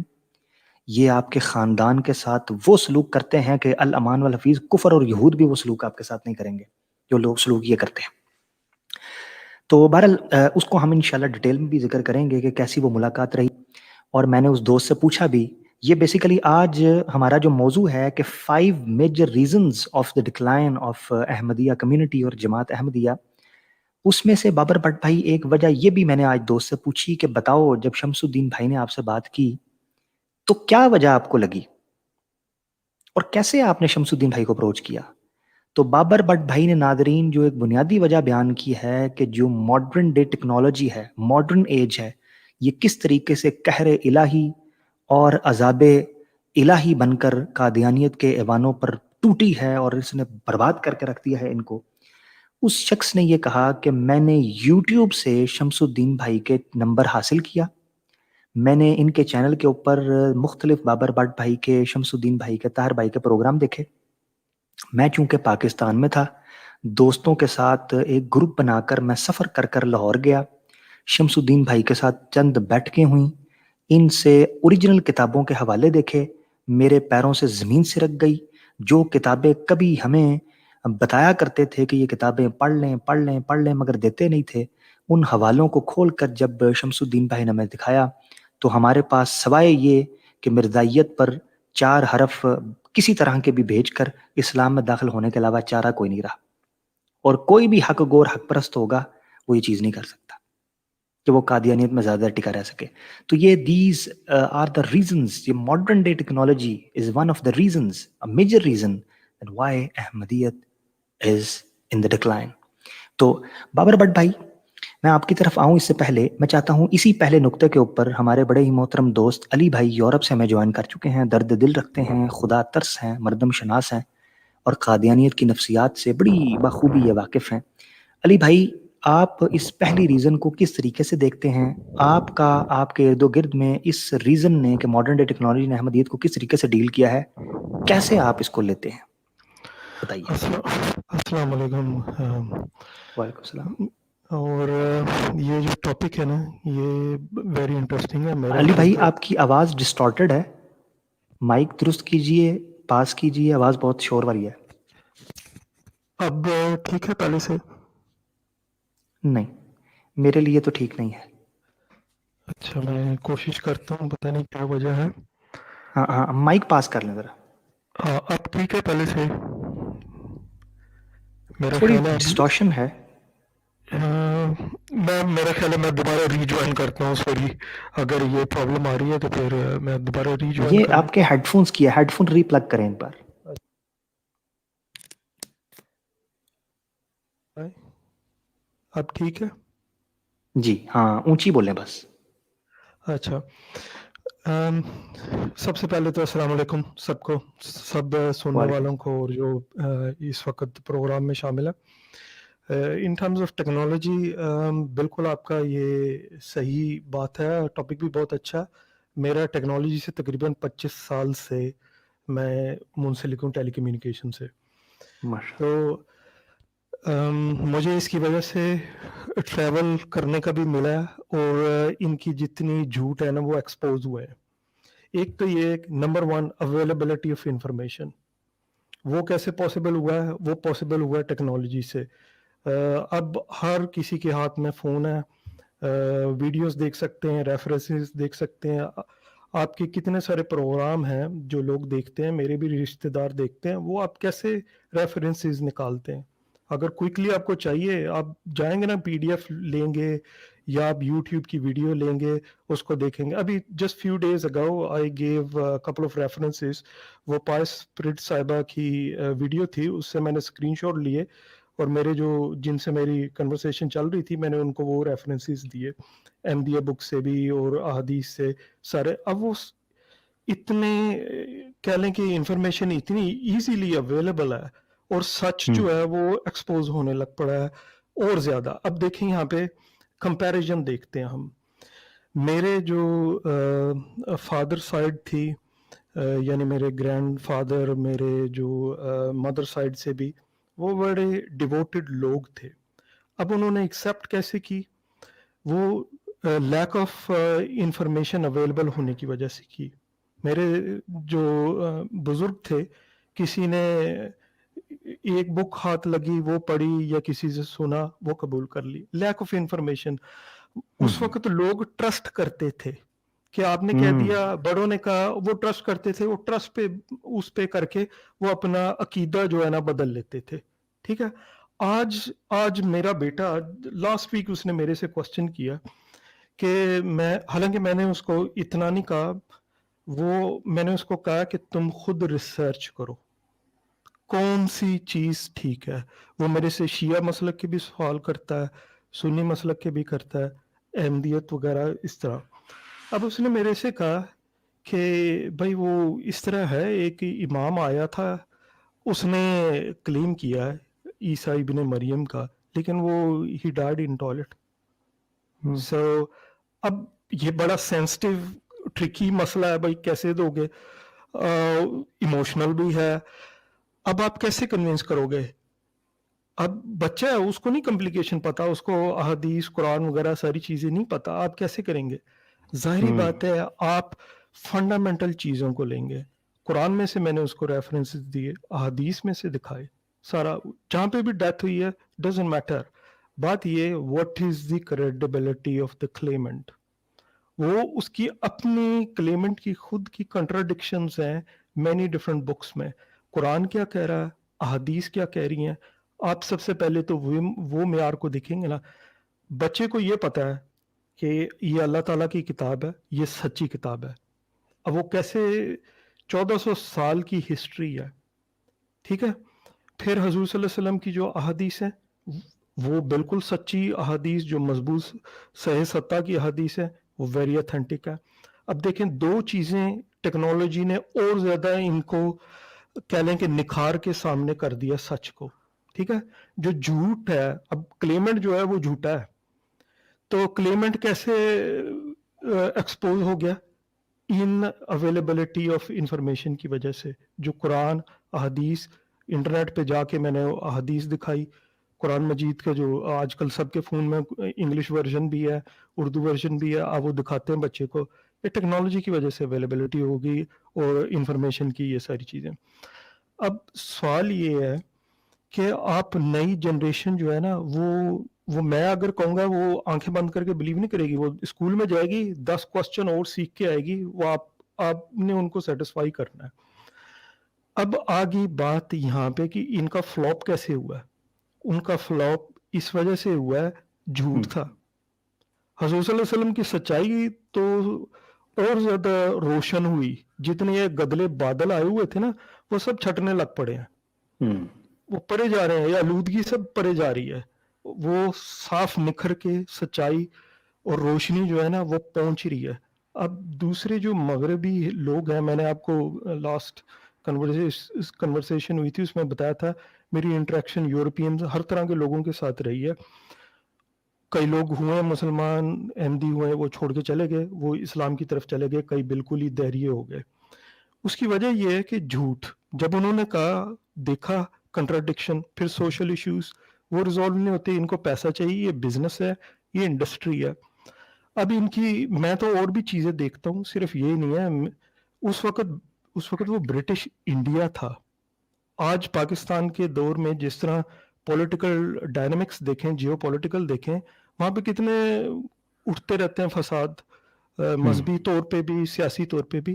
یہ آپ کے خاندان کے ساتھ وہ سلوک کرتے ہیں کہ الامان والحفیظ کفر اور یہود بھی وہ سلوک آپ کے ساتھ نہیں کریں گے جو لوگ سلوک یہ کرتے ہیں. تو بہرحال اس کو ہم انشاءاللہ ڈیٹیل میں بھی ذکر کریں گے کہ کیسی وہ ملاقات رہی. اور میں نے اس دوست سے پوچھا بھی یہ بیسیکلی آج ہمارا جو موضوع ہے کہ 5 major reasons of the decline of Ahmadiyya community اور جماعت احمدیہ. اس میں سے بابر بٹ بھائی ایک وجہ یہ بھی میں نے آج دوست سے پوچھی کہ بتاؤ جب شمس الدین بھائی نے آپ سے بات کی تو کیا وجہ آپ کو لگی اور کیسے آپ نے شمس الدین بھائی کو اپروچ کیا. تو بابر بٹ بھائی نے ناظرین جو ایک بنیادی وجہ بیان کی ہے کہ جو ماڈرن ڈے ٹیکنالوجی ہے، ماڈرن ایج ہے، یہ کس طریقے سے قہر الہی اور عذاب الہی بن کر قادیانیت کے ایوانوں پر ٹوٹی ہے اور اس نے برباد کر کے رکھ دیا ہے ان کو. اس شخص نے یہ کہا کہ میں نے یوٹیوب سے شمس الدین بھائی کے نمبر حاصل کیا، میں نے ان کے چینل کے اوپر مختلف بابر بٹ بھائی کے، شمس الدین بھائی کے، طاہر بھائی کے پروگرام دیکھے. میں چونکہ پاکستان میں تھا، دوستوں کے ساتھ ایک گروپ بنا کر میں سفر کر کر لاہور گیا، شمس الدین بھائی کے ساتھ چند بیٹھکیں ہوئیں، ان سے اوریجنل کتابوں کے حوالے دیکھے، میرے پیروں سے زمین سرک گئی. جو کتابیں کبھی ہمیں بتایا کرتے تھے کہ یہ کتابیں پڑھ لیں پڑھ لیں پڑھ لیں مگر دیتے نہیں تھے، ان حوالوں کو کھول کر جب شمس الدین بھائی نے ہمیں دکھایا تو ہمارے پاس سوائے یہ کہ مرزائیت پر 4 حرف کسی طرح کے بھی بھیج کر اسلام میں داخل ہونے کے علاوہ چارہ کوئی نہیں رہا. اور کوئی بھی حق گور حق پرست ہوگا وہ یہ چیز نہیں کر سکتا کہ وہ قادیانیت میں زیادہ ٹکا رہ سکے. تو یہ دیز آر دا ریزنز. یہ modern day technology is one of the reasons, a major reason that why Ahmadiyyat is in the decline. تو بابر بٹ بھائی میں آپ کی طرف آؤں اس سے پہلے میں چاہتا ہوں اسی پہلے نقطے کے اوپر ہمارے بڑے ہی محترم دوست علی بھائی یورپ سے ہمیں جوائن کر چکے ہیں، درد دل رکھتے ہیں، خدا ترس ہیں، مردم شناس ہیں اور قادیانیت کی نفسیات سے بڑی بخوبی یہ واقف ہیں. علی بھائی آپ اس پہلی ریزن کو کس طریقے سے دیکھتے ہیں؟ آپ کا آپ کے ارد و گرد میں اس ریزن نے کہ ماڈرن ڈے ٹیکنالوجی نے احمدیت کو کس طریقے سے ڈیل کیا ہے، کیسے آپ اس کو لیتے ہیں بتائیے. السلام علیکم. وعلیکم السلام. اور یہ جو ٹاپک ہے نا یہ ویری انٹرسٹنگ ہے. میرا علی بھائی آپ کی آواز ڈسٹارٹڈ ہے، مائک درست کیجئے، پاس کیجئے، آواز بہت شور والی ہے. اب ٹھیک ہے پہلے سے؟ نہیں میرے لیے تو ٹھیک نہیں ہے. اچھا میں کوشش کرتا ہوں، پتہ نہیں کیا وجہ ہے. ہاں ہاں مائک پاس کر لیں ذرا. ہاں اب ٹھیک ہے پہلے سے؟ میرا تھوڑی خیال ہے ڈسٹارشن ہے. میرا خیال ہے میں دوبارہ ری جوائن کرتا ہوں. سوری اگر یہ پرابلم آ رہی ہے تو پھر میں دوبارہ ری جوائن یہ کروں. آپ کے ہیڈ فونس کی ہے، ہیڈ فون ری پلگ کریں ایک بار. اب ٹھیک ہے؟ جی ہاں اونچی بولیں بس. اچھا سب سے پہلے تو السلام علیکم سب کو، سب سننے وعلیکم والوں کو اور جو اس وقت پروگرام میں شامل ہے. ان ٹرمز آف ٹیکنالوجی بالکل آپ کا یہ صحیح بات ہے، ٹاپک بھی بہت اچھا. میرا ٹیکنالوجی سے تقریباً 25 سال سے میں منسلک ہوں، ٹیلی کمیونیکیشن سے. تو مجھے اس کی وجہ سے ٹریول کرنے کا بھی ملا ہے اور ان کی جتنی جھوٹ ہے نا وہ ایکسپوز ہوئے ہیں. ایک تو یہ نمبر 1 اویلیبلٹی آف انفارمیشن، وہ کیسے پاسبل ہوا ہے؟ وہ پاسبل ہوا ہے ٹیکنالوجی سے. اب ہر کسی کے ہاتھ میں فون ہے، ویڈیوز دیکھ سکتے ہیں، ریفرنسز دیکھ سکتے ہیں. آپ کے کتنے سارے پروگرام ہیں جو لوگ دیکھتے ہیں، میرے بھی رشتہ دار دیکھتے ہیں، وہ آپ کیسے ریفرنسز نکالتے ہیں؟ اگر کوئکلی آپ کو چاہیے آپ جائیں گے نا، پی ڈی ایف لیں گے یا آپ یوٹیوب کی ویڈیو لیں گے، اس کو دیکھیں گے. ابھی just few days ago I gave couple of references. وہ پائس پرٹ صاحبہ کی ویڈیو تھی، اس سے میں نے اسکرین شاٹ لیے اور میرے جو جن سے میری کنورسیشن چل رہی تھی میں نے ان کو وہ ریفرنسز دیے، احمدیہ بک سے بھی اور احادیث سے سارے. اب وہ اتنے کہہ لیں کہ انفارمیشن اتنی ایزیلی اویلیبل ہے اور سچ جو ہے وہ ایکسپوز ہونے لگ پڑا ہے اور زیادہ. اب دیکھیں یہاں پہ کمپیریزن دیکھتے ہیں ہم. میرے جو فادر سائڈ تھی، یعنی میرے گرینڈ فادر، میرے جو مدر سائڈ سے بھی وہ بڑے ڈیووٹڈ لوگ تھے. اب انہوں نے ایکسیپٹ کیسے کی؟ وہ لیک آف انفارمیشن اویلیبل ہونے کی وجہ سے کی. میرے جو بزرگ تھے، کسی نے ایک بک ہاتھ لگی وہ پڑھی یا کسی سے سنا وہ قبول کر لی. Lack of information. اس وقت لوگ ٹرسٹ کرتے تھے کہ آپ نے کہہ دیا, بڑوں نے کہا, وہ ٹرسٹ کرتے تھے, وہ ٹرسٹ پہ اس پہ کر کے وہ اپنا عقیدہ جو ہے نا بدل لیتے تھے. ٹھیک ہے, آج میرا بیٹا لاسٹ ویک اس نے میرے سے کوشچن کیا کہ حالانکہ میں نے اس کو اتنا نہیں کہا, میں نے اس کو کہا کہ تم خود ریسرچ کرو کون سی چیز ٹھیک ہے. وہ میرے سے شیعہ مسلک کے بھی سوال کرتا ہے, سنی مسلک کے بھی کرتا ہے, احمدیت وغیرہ اس طرح. اب اس نے میرے سے کہا کہ بھائی وہ اس طرح ہے, ایک امام آیا تھا, اس نے کلیم کیا ہے عیسیٰ ابن مریم کا, لیکن وہ ہی ڈائڈ ان ٹوائلٹ. سو اب یہ بڑا سینسٹیو ٹرکی مسئلہ ہے بھائی, کیسے دو گے, ایموشنل بھی ہے. اب آپ کیسے کنوینس کرو گے؟ اب بچہ ہے, اس کو نہیں کمپلیکیشن پتا, اس کو احادیث قرآن وغیرہ ساری چیزیں نہیں پتا, آپ کیسے کریں گے؟ ظاہری بات ہے آپ فنڈامنٹل چیزوں کو لیں گے. قرآن میں سے میں نے اس کو ریفرنس دیے, احادیث میں سے دکھائے, سارا جہاں پہ بھی ڈیتھ ہوئی ہے ڈزنٹ میٹر. بات یہ what is the credibility of the claimant. وہ اس کی اپنی کلیمنٹ کی خود کی کنٹراڈکشنز ہیں مینی ڈفرنٹ بکس میں. قرآن کیا کہہ رہا ہے, احادیث کیا کہہ رہی ہیں, آپ سب سے پہلے تو وہ معیار کو دیکھیں گے نا. بچے کو یہ پتا ہے کہ یہ اللہ تعالیٰ کی کتاب ہے, یہ سچی کتاب ہے. اب وہ کیسے 1400 سال کی ہسٹری ہے, ٹھیک ہے. پھر حضور صلی اللہ علیہ وسلم کی جو احادیث ہیں وہ بالکل سچی احادیث, جو مضبوط صحیح ستہ کی احادیث ہے, وہ ویری اتھینٹک ہے. اب دیکھیں دو چیزیں ٹیکنالوجی نے اور زیادہ ان کو کہہ لیں کہ نکھار کے سامنے کر دیا سچ کو, ٹھیک ہے. جو جھوٹ ہے, اب کلیمنٹ جو ہے وہ جھوٹا ہے, تو کلیمنٹ کیسے ایکسپوز ہو گیا؟ ان اویلیبلٹی آف انفارمیشن کی وجہ سے. جو قرآن احادیث, انٹرنیٹ پہ جا کے میں نے احادیث دکھائی, قرآن مجید کا جو آج کل سب کے فون میں انگلش ورژن بھی ہے, اردو ورژن بھی ہے, آپ وہ دکھاتے ہیں بچے کو. یہ ٹیکنالوجی کی وجہ سے اویلیبلٹی ہوگی اور انفارمیشن کی یہ ساری چیزیں. اب سوال یہ ہے کہ آپ نئی جنریشن جو ہے نا, وہ میں اگر کہوں گا وہ آنکھیں بند کر کے بلیو نہیں کرے گی. وہ اسکول میں جائے گی, 10 کوسچن اور سیکھ کے آئے گی, وہ آپ نے ان کو سیٹسفائی کرنا ہے. اب آگی بات یہاں پہ کہ ان کا فلاپ کیسے ہوا ہے. ان کا فلاپ اس وجہ سے ہوا ہے جھوٹ تھا. حضور صلی اللہ علیہ وسلم کی سچائی تو اور زیادہ روشن ہوئی, جتنے یہ گدلے بادل آئے ہوئے تھے نا وہ سب چھٹنے لگ پڑے ہیں, وہ پرے جا رہے ہیں, یا آلودگی سب پرے جا رہی ہے, وہ صاف نکھر کے سچائی اور روشنی جو ہے نا وہ پہنچ رہی ہے. اب دوسرے جو مغربی لوگ ہیں, میں نے آپ کو لاسٹ کنورسیشن ہوئی تھی اس میں بتایا تھا, میری انٹریکشن یورپین ہر طرح کے لوگوں کے ساتھ رہی ہے. کئی لوگ ہوئے مسلمان, احمدی ہوئے, وہ چھوڑ کے چلے گئے, وہ اسلام کی طرف چلے گئے, کئی بالکل ہی دہریے ہو گئے. اس کی وجہ یہ ہے کہ جھوٹ, جب انہوں نے کہا, دیکھا کنٹراڈکشن, پھر سوشل ایشوز وہ ریزالو نہیں ہوتے, ان کو پیسہ چاہیے, یہ بزنس ہے, یہ انڈسٹری ہے. اب ان کی میں تو اور بھی چیزیں دیکھتا ہوں, صرف یہ نہیں ہے. اس وقت وہ برٹش انڈیا تھا. آج پاکستان کے دور میں جس طرح پولیٹیکل ڈائنامکس دیکھیں, جیو پولیٹیکل دیکھیں, وہاں پہ کتنے اٹھتے رہتے ہیں فساد, مذہبی طور پہ بھی, سیاسی طور پہ بھی.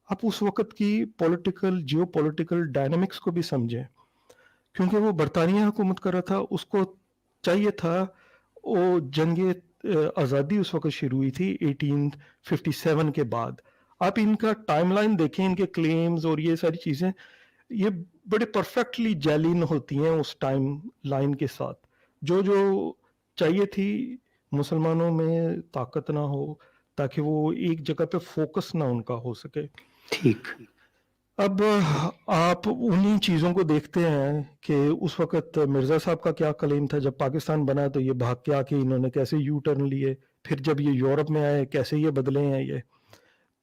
آپ اس وقت کی پولیٹیکل جیو پولیٹیکل ڈائنامکس کو بھی سمجھیں, کیونکہ وہ برطانیہ حکومت کر رہا تھا, اس کو چاہیے تھا, وہ جنگ آزادی اس وقت شروع ہوئی تھی 1857 کے بعد. آپ ان کا ٹائم لائن دیکھیں, ان کے کلیمز اور یہ ساری چیزیں, یہ بڑے پرفیکٹلی جیلین ہوتی ہیں اس ٹائم لائن کے ساتھ. جو چاہیے تھی مسلمانوں میں طاقت نہ ہو, تاکہ وہ ایک جگہ پہ فوکس نہ ان کا ہو سکے. ٹھیک. اب آپ انہی چیزوں کو دیکھتے ہیں کہ اس وقت مرزا صاحب کا کیا کلیم تھا, جب پاکستان بنا تو یہ بھاگ کے آ کے انہوں نے کیسے یو ٹرن لیے, پھر جب یہ یورپ میں آئے کیسے یہ بدلے ہیں یہ.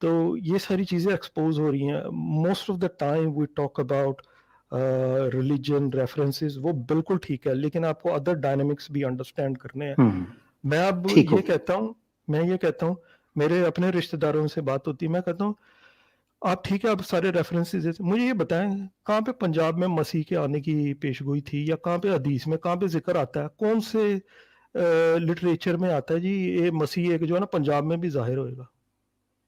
تو یہ ساری چیزیں ایکسپوز ہو رہی ہیں. Most of the time we talk about religion references, وہ بالکل ٹھیک ہے, لیکن آپ کو ادر ڈائنامکس بھی انڈرسٹینڈ کرنے ہیں. میں اب یہ کہتا ہوں, میرے اپنے رشتہ داروں سے بات ہوتی ہے, میں کہتا ہوں آپ ٹھیک ہے, آپ سارے ریفرنسز مجھے یہ بتائیں, کہاں پہ پنجاب میں مسیح کے آنے کی پیش گوئی تھی, یا کہاں پہ حدیث میں کہاں پہ ذکر آتا ہے, کون سے لٹریچر میں آتا ہے جی یہ مسیح ایک جو ہے نا پنجاب میں بھی ظاہر ہوئے گا.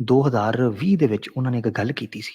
2020 ਦੇ ਵਿੱਚ, ਉਹਨਾਂ ਨੇ ਇੱਕ ਗੱਲ ਕੀਤੀ ਸੀ।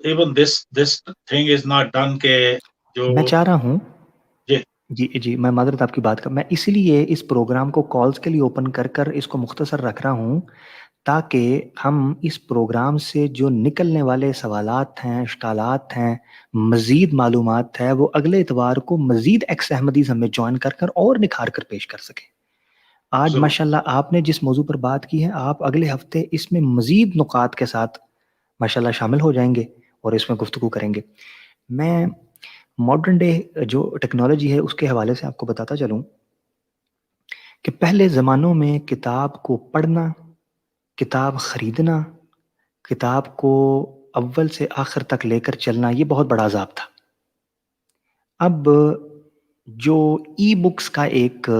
even this thing is not done کہ جو میں چاہ رہا ہوں جی جی میں معذرت آپ کی بات کا، میں اسی لیے اس پروگرام کو کالز کے لیے اوپن کر کر اس کو مختصر رکھ رہا ہوں تاکہ ہم اس پروگرام سے جو نکلنے والے سوالات ہیں، اشکالات ہیں، مزید معلومات ہے، وہ اگلے اتوار کو مزید ایکس احمدیز ہمیں جوائن کر کر اور نکھار کر پیش کر سکیں۔ آج ضرور ماشاءاللہ آپ نے جس موضوع پر بات کی ہے، آپ اگلے ہفتے اس میں مزید نکات کے ساتھ ماشاءاللہ شامل ہو جائیں گے اور اس میں گفتگو کریں گے۔ میں ماڈرن ڈے جو ٹیکنالوجی ہے اس کے حوالے سے آپ کو بتاتا چلوں کہ پہلے زمانوں میں کتاب کو پڑھنا، کتاب خریدنا، کتاب کو اول سے آخر تک لے کر چلنا، یہ بہت بڑا عذاب تھا۔ اب جو ای بکس کا ایک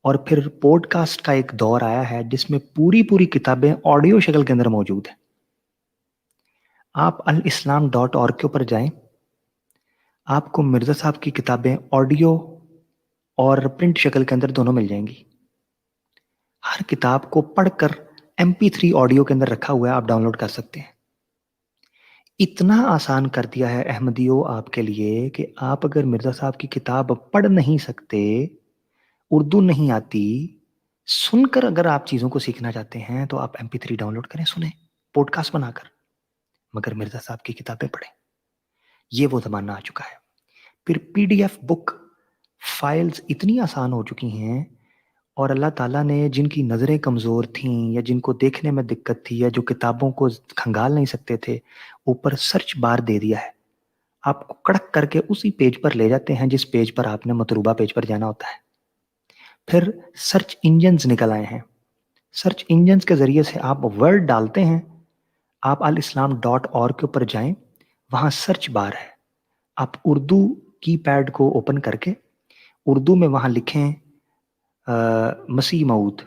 اور پھر پوڈ کاسٹ کا ایک دور آیا ہے جس میں پوری کتابیں آڈیو شکل کے اندر موجود ہیں۔ آپ الاسلام.org کے اوپر جائیں، آپ کو مرزا صاحب کی کتابیں آڈیو اور پرنٹ شکل کے اندر دونوں مل جائیں گی۔ ہر کتاب کو پڑھ کر MP3 آڈیو کے اندر رکھا ہوا ہے، آپ ڈاؤن لوڈ کر سکتے ہیں۔ اتنا آسان کر دیا ہے احمدیوں آپ کے لیے کہ آپ اگر مرزا صاحب کی کتاب پڑھ نہیں سکتے، اردو نہیں آتی، سن کر اگر آپ چیزوں کو سیکھنا چاہتے ہیں تو آپ MP3 ڈاؤن لوڈ کریں، سنیں پوڈ کاسٹ بنا کر، مگر مرزا صاحب کی کتابیں پڑھیں۔ یہ وہ زمانہ آ چکا ہے۔ پھر PDF بک فائلز اتنی آسان ہو چکی ہیں، اور اللہ تعالیٰ نے جن کی نظریں کمزور تھیں یا جن کو دیکھنے میں دقت تھی یا جو کتابوں کو کھنگال نہیں سکتے تھے، اوپر سرچ بار دے دیا ہے، آپ کو کڑک کر کے اسی پیج پر لے جاتے ہیں جس پیج پر آپ نے مطلوبہ پیج پر جانا ہوتا ہے۔ پھر سرچ انجنز نکل آئے ہیں، سرچ انجنز کے ذریعے سے آپ ورڈ ڈالتے ہیں، آپ الاسلام.org کے اوپر جائیں، وہاں سرچ بار ہے، آپ اردو کی پیڈ کو اوپن کر کے اردو میں وہاں لکھیں مسیح موعود،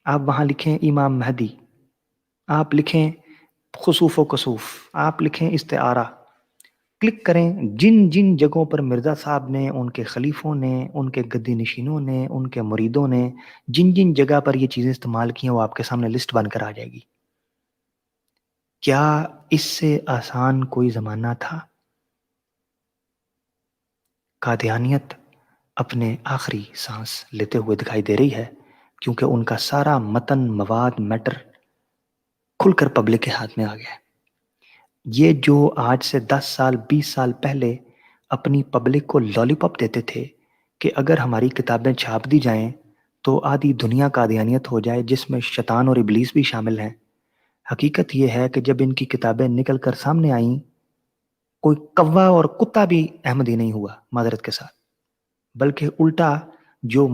آپ وہاں لکھیں امام مہدی، آپ لکھیں خسوف و کسوف، آپ لکھیں استعارہ، کلک کریں۔ جن جن جگہوں پر مرزا صاحب نے، ان کے خلیفوں نے، ان کے گدی نشینوں نے، ان کے مریدوں نے جن جن جگہ پر یہ چیزیں استعمال کی ہیں، وہ آپ کے سامنے لسٹ بن کر آ جائے گی۔ کیا اس سے آسان کوئی زمانہ تھا؟ قادیانیت اپنے آخری سانس لیتے ہوئے دکھائی دے رہی ہے، کیونکہ ان کا سارا متن، مواد، میٹر کھل کر پبلک کے ہاتھ میں آ گیا ہے۔ یہ جو آج سے 10 سال 20 سال پہلے اپنی پبلک کو لالی پاپ دیتے تھے کہ اگر ہماری کتابیں چھاپ دی جائیں تو آدھی دنیا قادیانیت ہو جائے جس میں شیطان اور ابلیس بھی شامل ہیں، حقیقت یہ ہے کہ جب ان کی کتابیں نکل کر سامنے آئیں، کوئی کوا اور کتا بھی احمدی نہیں ہوا معذرت کے ساتھ، بلکہ الٹا جو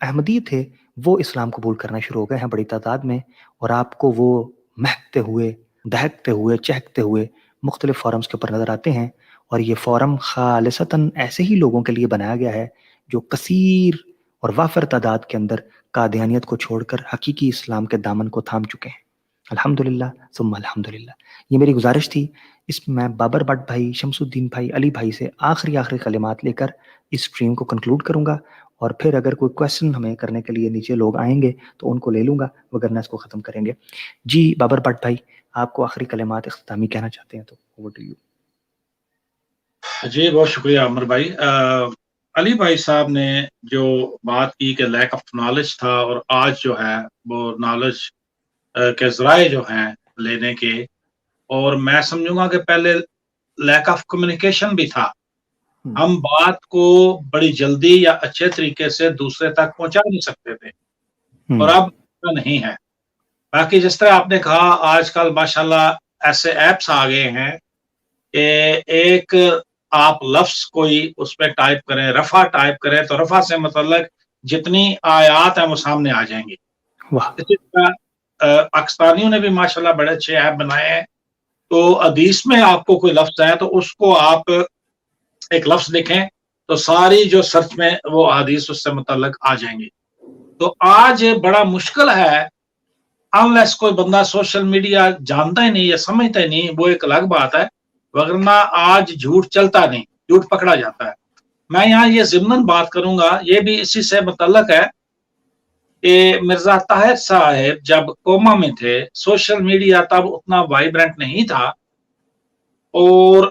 احمدی تھے وہ اسلام قبول کرنا شروع ہو گئے ہیں بڑی تعداد میں، اور آپ کو وہ مہکتے ہوئے، دہکتے ہوئے، چہکتے ہوئے مختلف فورمز کے اوپر نظر آتے ہیں۔ اور یہ فورم خالصتاً ایسے ہی لوگوں کے لیے بنایا گیا ہے جو کثیر اور وافر تعداد کے اندر قادیانیت کو چھوڑ کر حقیقی اسلام کے دامن کو تھام چکے ہیں۔ الحمدللہ ثم الحمدللہ۔ یہ میری گزارش تھی، اس میں میں بابر بٹ بھائی، شمس الدین بھائی، علی بھائی سے آخری کلمات لے کر اس سٹریم کو کنکلوڈ کروں گا، اور پھر اگر کوئی کویسچن ہمیں کرنے کے لیے نیچے لوگ آئیں گے تو ان کو لے لوں گا، وگرنہ اس کو ختم کریں گے۔ جی بابر بٹ بھائی، آپ کو آخری کلمات اختتامی کہنا چاہتے ہیں تو اوور ٹو یو۔ جی بہت شکریہ عمر بھائی۔ علی بھائی صاحب نے جو بات کی کہ لیک آف نالج تھا، اور آج جو ہے وہ نالج کے ذرائع جو ہیں لینے کے، اور میں سمجھوں گا کہ پہلے لیک آف کمیونیکیشن بھی تھا، ہم بات کو بڑی جلدی یا اچھے طریقے سے دوسرے تک پہنچا نہیں سکتے تھے، اور اب ایسا نہیں ہے۔ باقی جس طرح آپ نے کہا، آج کل ماشاءاللہ ایسے ایپس آ گئے ہیں کہ ایک آپ لفظ کوئی اس پہ ٹائپ کریں، رفع ٹائپ کریں تو رفع سے متعلق جتنی آیات ہیں وہ سامنے آ جائیں گی۔ اسی طرح پاکستانیوں نے بھی ماشاءاللہ بڑے اچھے ایپ بنائے ہیں، تو حدیث میں آپ کو کوئی لفظ ہے تو اس کو آپ ایک لفظ لکھیں تو ساری جو سرچ میں وہ حدیث اس سے متعلق آ جائیں گی۔ تو آج بڑا مشکل ہے، انلیس کوئی بندہ سوشل میڈیا جانتا ہی نہیں یا سمجھتا ہی نہیں، وہ ایک الگ بات ہے، وگرنہ آج جھوٹ چلتا نہیں، جھوٹ پکڑا جاتا ہے۔ میں یہاں یہ ضمناً بات کروں گا، یہ بھی اسی سے متعلق ہے کہ مرزا طاہر صاحب جب کوما میں تھے، سوشل میڈیا تب اتنا وائبرنٹ نہیں تھا، اور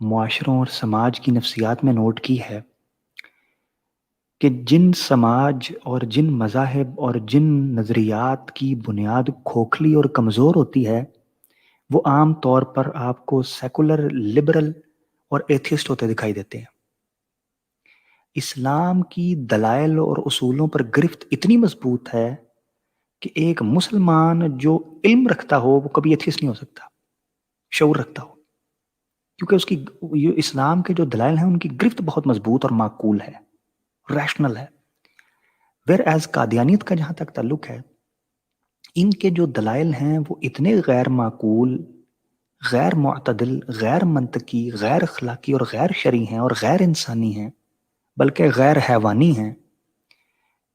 معاشروں اور سماج کی نفسیات میں نوٹ کی ہے کہ جن سماج اور جن مذاہب اور جن نظریات کی بنیاد کھوکھلی اور کمزور ہوتی ہے وہ عام طور پر آپ کو سیکولر، لبرل اور ایتھیسٹ ہوتے دکھائی دیتے ہیں. اسلام کی دلائل اور اصولوں پر گرفت اتنی مضبوط ہے کہ ایک مسلمان جو علم رکھتا ہو وہ کبھی ایتھیسٹ نہیں ہو سکتا، شعور رکھتا ہو، کیونکہ اس کی یہ اسلام کے جو دلائل ہیں ان کی گرفت بہت مضبوط اور معقول ہے، ریشنل ہے. ویئر ایز قادیانیت کا جہاں تک تعلق ہے، ان کے جو دلائل ہیں وہ اتنے غیر معقول، غیر معتدل، غیر منطقی، غیر اخلاقی اور غیر شرعی ہیں اور غیر انسانی ہیں، بلکہ غیر حیوانی ہیں.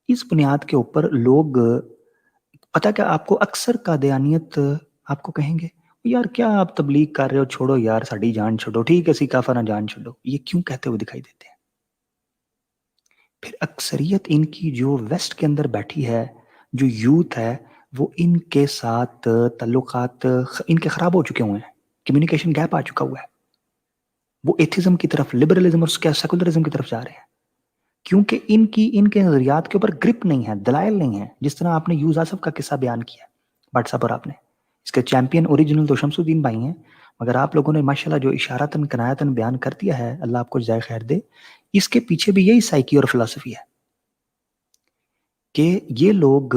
اس بنیاد کے اوپر لوگ، پتہ کیا آپ کو اکثر قادیانیت آپ کو کہیں گے یار کیا آپ تبلیغ کر رہے ہو، چھوڑو یار ساڑی جان چھوڑو، ٹھیک ہے سی کافر جان چھوڑو، یہ کیوں کہتے ہوئے دکھائی دیتے ہیں. پھر اکثریت ان کی جو ویسٹ کے اندر بیٹھی ہے، جو یوتھ ہے، وہ ان کے ساتھ تعلقات ان کے خراب ہو چکے ہوئے ہیں، کمیونیکیشن گیپ آ چکا ہوا ہے. وہ ایتھزم کی طرف، لبرلزم اور سیکولرزم کی طرف جا رہے ہیں کیونکہ ان کے نظریات کے اوپر گرپ نہیں ہے، دلائل نہیں ہے. جس طرح آپ نے یوز آصف کا قصہ بیان کیا واٹس ایپ پر، آپ نے اس کے چیمپئن اوریجنل تو شمس الدین بھائی ہیں، مگر آپ لوگوں نے ماشاءاللہ جو اشارتاً کنایتاً بیان کر دیا ہے، اللہ آپ کو جزائے خیر دے. اس کے پیچھے بھی یہی سائیکی اور فلسفی ہے کہ یہ لوگ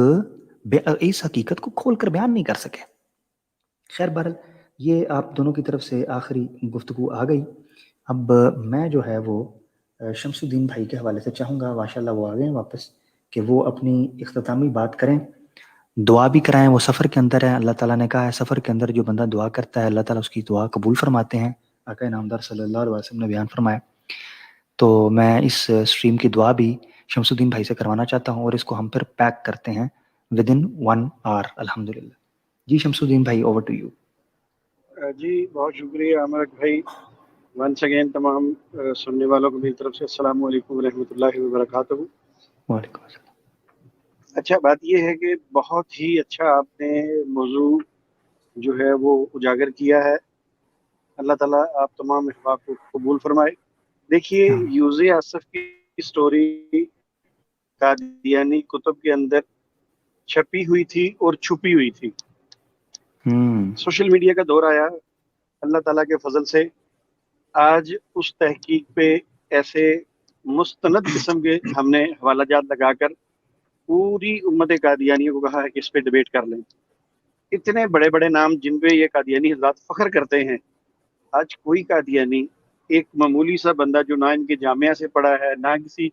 اس حقیقت کو کھول کر بیان نہیں کر سکے. خیر بہرحال یہ آپ دونوں کی طرف سے آخری گفتگو آ گئی. اب میں جو ہے وہ شمس الدین بھائی کے حوالے سے چاہوں گا، ماشاءاللہ وہ آ گئے ہیں واپس، کہ وہ اپنی اختتامی بات کریں، دعا بھی کرائیں. وہ سفر کے اندر ہے، اللہ تعالیٰ نے کہا ہے سفر کے اندر جو بندہ دعا کرتا ہے اللہ تعالیٰ اس کی دعا قبول فرماتے ہیں، آقا نامدار صلی اللہ علیہ وسلم نے بیان فرمایا. تو میں اس سٹریم کی دعا بھی شمس الدین بھائی سے کروانا چاہتا ہوں اور اس کو ہم پھر پیک کرتے ہیں ودن 1 hour الحمدللہ. جی شمس الدین بھائی اوور ٹو یو. جی بہت شکریہ عامر بھائی. ونس اگین تمام سننے والوں کو میری طرف سے السلام علیکم ورحمۃ اللہ وبرکاتہ. وعلیکم السلام. اچھا بات یہ ہے کہ بہت ہی اچھا آپ نے موضوع جو ہے وہ اجاگر کیا ہے. اللہ تعالیٰ آپ تمام احباب کو قبول فرمائے. دیکھیے یوز آصف کی سٹوری قادیانی کتب کے اندر چھپی ہوئی تھی اور چھپی ہوئی تھی. سوشل میڈیا کا دور آیا، اللہ تعالیٰ کے فضل سے آج اس تحقیق پہ ایسے مستند قسم کے ہم نے حوالہ جات لگا کر پوری امت قادیانیوں کو کہا ہے کہ اس پہ ڈیبیٹ کر لیں. اتنے بڑے بڑے نام جن پہ یہ قادیانی حضرات فخر کرتے ہیں، آج کوئی قادیانی، ایک معمولی سا بندہ جو نہ ان کے جامعہ سے پڑھا ہے نہ کسی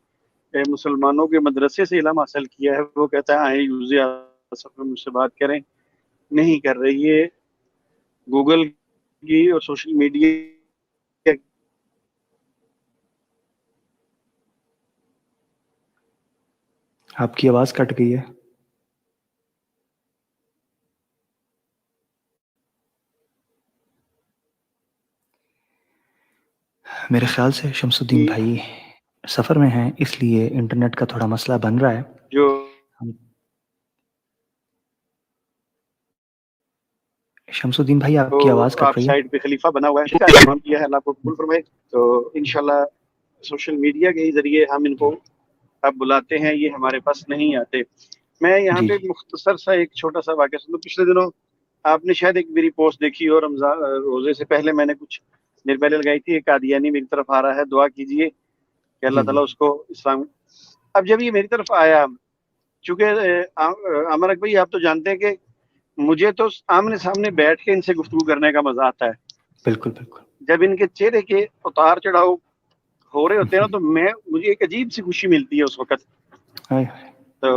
مسلمانوں کے مدرسے سے علم حاصل کیا ہے، وہ کہتا ہے آئیں یوز آصف میں مجھ سے بات کریں. نہیں کر رہی. یہ گوگل کی اور سوشل میڈیا آپ کی آواز کٹ گئی ہے. میرے خیال سے شمس الدین بھائی سفر میں ہیں، اس لیے انٹرنیٹ کا تھوڑا مسئلہ بن رہا ہے. جو شمس الدین بھائی آپ کی آواز کٹ آپ رہی ہے. سائڈ پہ خلیفہ بنا ہوا ہے کیا ہے، اللہ کو قبول فرمائے. تو انشاءاللہ سوشل میڈیا کے ہی ذریعے ہم ان کو اب بلاتے ہیں، یہ ہمارے پاس نہیں آتے. میں یہاں پہ مختصر سا ایک چھوٹا سا واقعہ سنوں. پچھلے دنوں آپ نے شاید ایک میری پوسٹ دیکھی اور رمضان روزے سے پہلے میں نے کچھ دیر پہلے لگائی تھی، ایک قادیانی میری طرف آ رہا ہے، دعا کیجئے کہ اللہ تعالیٰ اس کو اسلام. اب جب یہ میری طرف آیا، چونکہ عامر بھائی آپ تو جانتے ہیں کہ مجھے تو آمنے سامنے بیٹھ کے ان سے گفتگو کرنے کا مزہ آتا ہے. بالکل بالکل. جب ان کے چہرے کے اتار چڑھاؤ ہو رہے ہوتے ہیں نا تو مجھے ایک عجیب سی خوشی ملتی ہے اس وقت. تو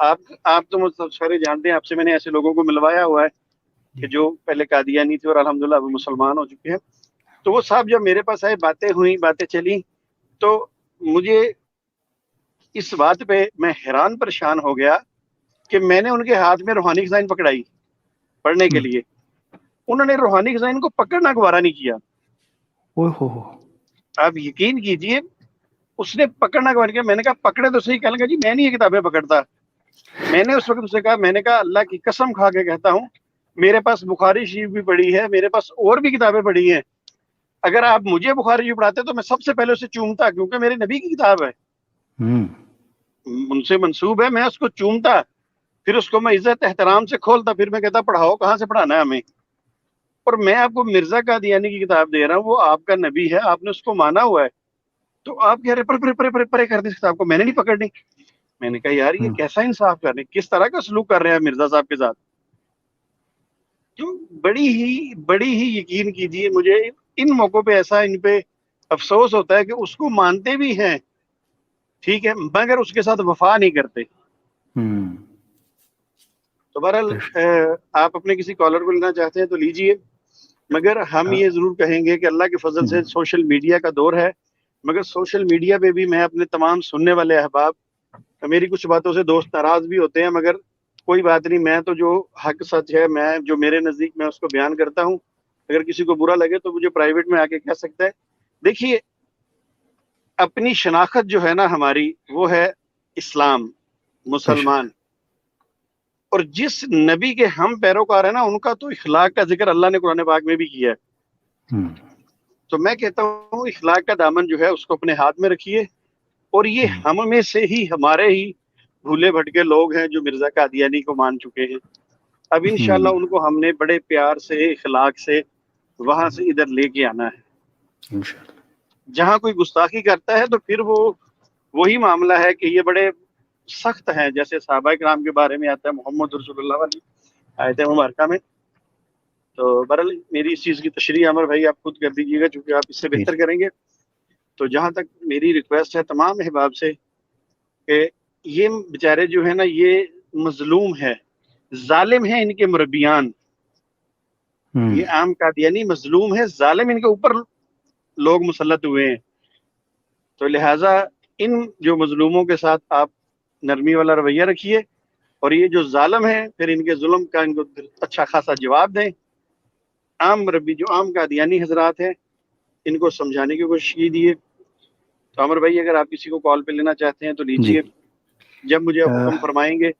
آپ تو مجھے سارے جانتے ہیں، آپ سے میں نے ایسے لوگوں کو ملوایا ہوا ہے کہ جو پہلے قادیانی تھے اور الحمدللہ اب مسلمان ہو چکے ہیں. تو وہ صاحب جب میرے پاس آئے، باتیں ہوئیں، باتیں چلی، تو مجھے اس بات پہ میں حیران پریشان ہو گیا کہ میں نے ان کے ہاتھ میں روحانی خزائن پکڑائی پڑھنے کے لیے. انہوں نے روحانی خزائن کو پکڑنا گوارا نہیں کیا. آپ یقین کیجئے اس نے پکڑنا گوارا کیا. میں نے کہا پکڑے تو صحیح. کہنے لگا جی میں نہیں یہ کتابیں پکڑتا. میں نے اس وقت اسے کہا، میں نے کہا اللہ کی قسم کھا کے کہتا ہوں میرے پاس بخاری شریف بھی پڑھی ہے، میرے پاس اور بھی کتابیں پڑھی ہیں. اگر آپ مجھے بخاری پڑھاتے تو میں سب سے پہلے اسے چومتا، کیونکہ میرے نبی کی کتاب ہے، ان سے منسوب ہے، میں اس کو چومتا، پھر اس کو میں عزت احترام سے کھولتا، پھر میں کہتا پڑھاؤ، کہاں سے پڑھانا ہے ہمیں. اور میں آپ کو مرزا قادیانی کی کتاب دے رہا ہوں، وہ آپ کا نبی ہے، آپ نے اس کو مانا ہوا ہے، تو آپ کہہ رہے پرے کر دیں اس کتاب کو، میں نے نہیں پکڑنی. میں نے کہا یار یہ کیسا انصاف کر رہے ہیں، کس طرح کا سلوک کر رہے ہیں مرزا صاحب کے ساتھ. تو بڑی ہی یقین کیجیے، مجھے ان موقعوں پہ ایسا ان پہ افسوس ہوتا ہے کہ اس کو مانتے بھی ہیں، ٹھیک ہے، مگر اس کے ساتھ وفا نہیں کرتے. تو بہرحال آپ اپنے کسی کالر کو لینا چاہتے ہیں تو لیجئے، مگر ہم یہ ضرور کہیں گے کہ اللہ کے فضل سے سوشل میڈیا کا دور ہے، مگر سوشل میڈیا پہ بھی میں اپنے تمام سننے والے احباب، میری کچھ باتوں سے دوست ناراض بھی ہوتے ہیں، مگر کوئی بات نہیں، میں تو جو حق سچ ہے، میں جو میرے نزدیک میں اس کو بیان کرتا ہوں. اگر کسی کو برا لگے تو مجھے پرائیویٹ میں آ کے کہہ سکتا ہے. دیکھیے اپنی شناخت جو ہے نا ہماری، وہ ہے اسلام، مسلمان، اور جس نبی کے ہم پیروکار ہیں نا، ان کا تو اخلاق کا ذکر اللہ نے قرآن پاک میں بھی کیا ہے. تو میں کہتا ہوں اخلاق کا دامن جو ہے اس کو اپنے ہاتھ میں رکھیے. اور یہ ہم میں سے ہی، ہمارے ہی بھولے بھٹکے لوگ ہیں جو مرزا قادیانی کو مان چکے ہیں. اب انشاءاللہ ان کو ہم نے بڑے پیار سے، اخلاق سے وہاں سے ادھر لے کے آنا ہے. جہاں کوئی گستاخی کرتا ہے تو پھر وہ وہی معاملہ ہے کہ یہ بڑے سخت ہیں، جیسے صحابہ کرام کے بارے میں آتا ہے محمد رسول اللہ والی آیت مبارکہ میں. تو برحال میری اس چیز کی تشریح عمر بھائی آپ خود کر دیجیے گا، چونکہ آپ اس سے بہتر کریں گے. تو جہاں تک میری ریکویسٹ ہے تمام احباب سے کہ یہ بیچارے جو ہے نا، یہ مظلوم ہے، ظالم ہیں ان کے مربیان. یہ عام قادیانی مظلوم ہے، ظالم ان کے اوپر لوگ مسلط ہوئے ہیں. تو لہٰذا ان جو مظلوموں کے ساتھ آپ نرمی والا رویہ رکھیے، اور یہ جو ظالم ہیں پھر ان کے ظلم کا ان کو اچھا خاصا جواب دیں. عام مربی جو عام قادیانی حضرات ہیں ان کو سمجھانے کی کوشش کیجیے. تو عمر بھائی اگر آپ کسی کو کال پہ لینا چاہتے ہیں تو لیجیے، جب مجھے حکم فرمائیں گے.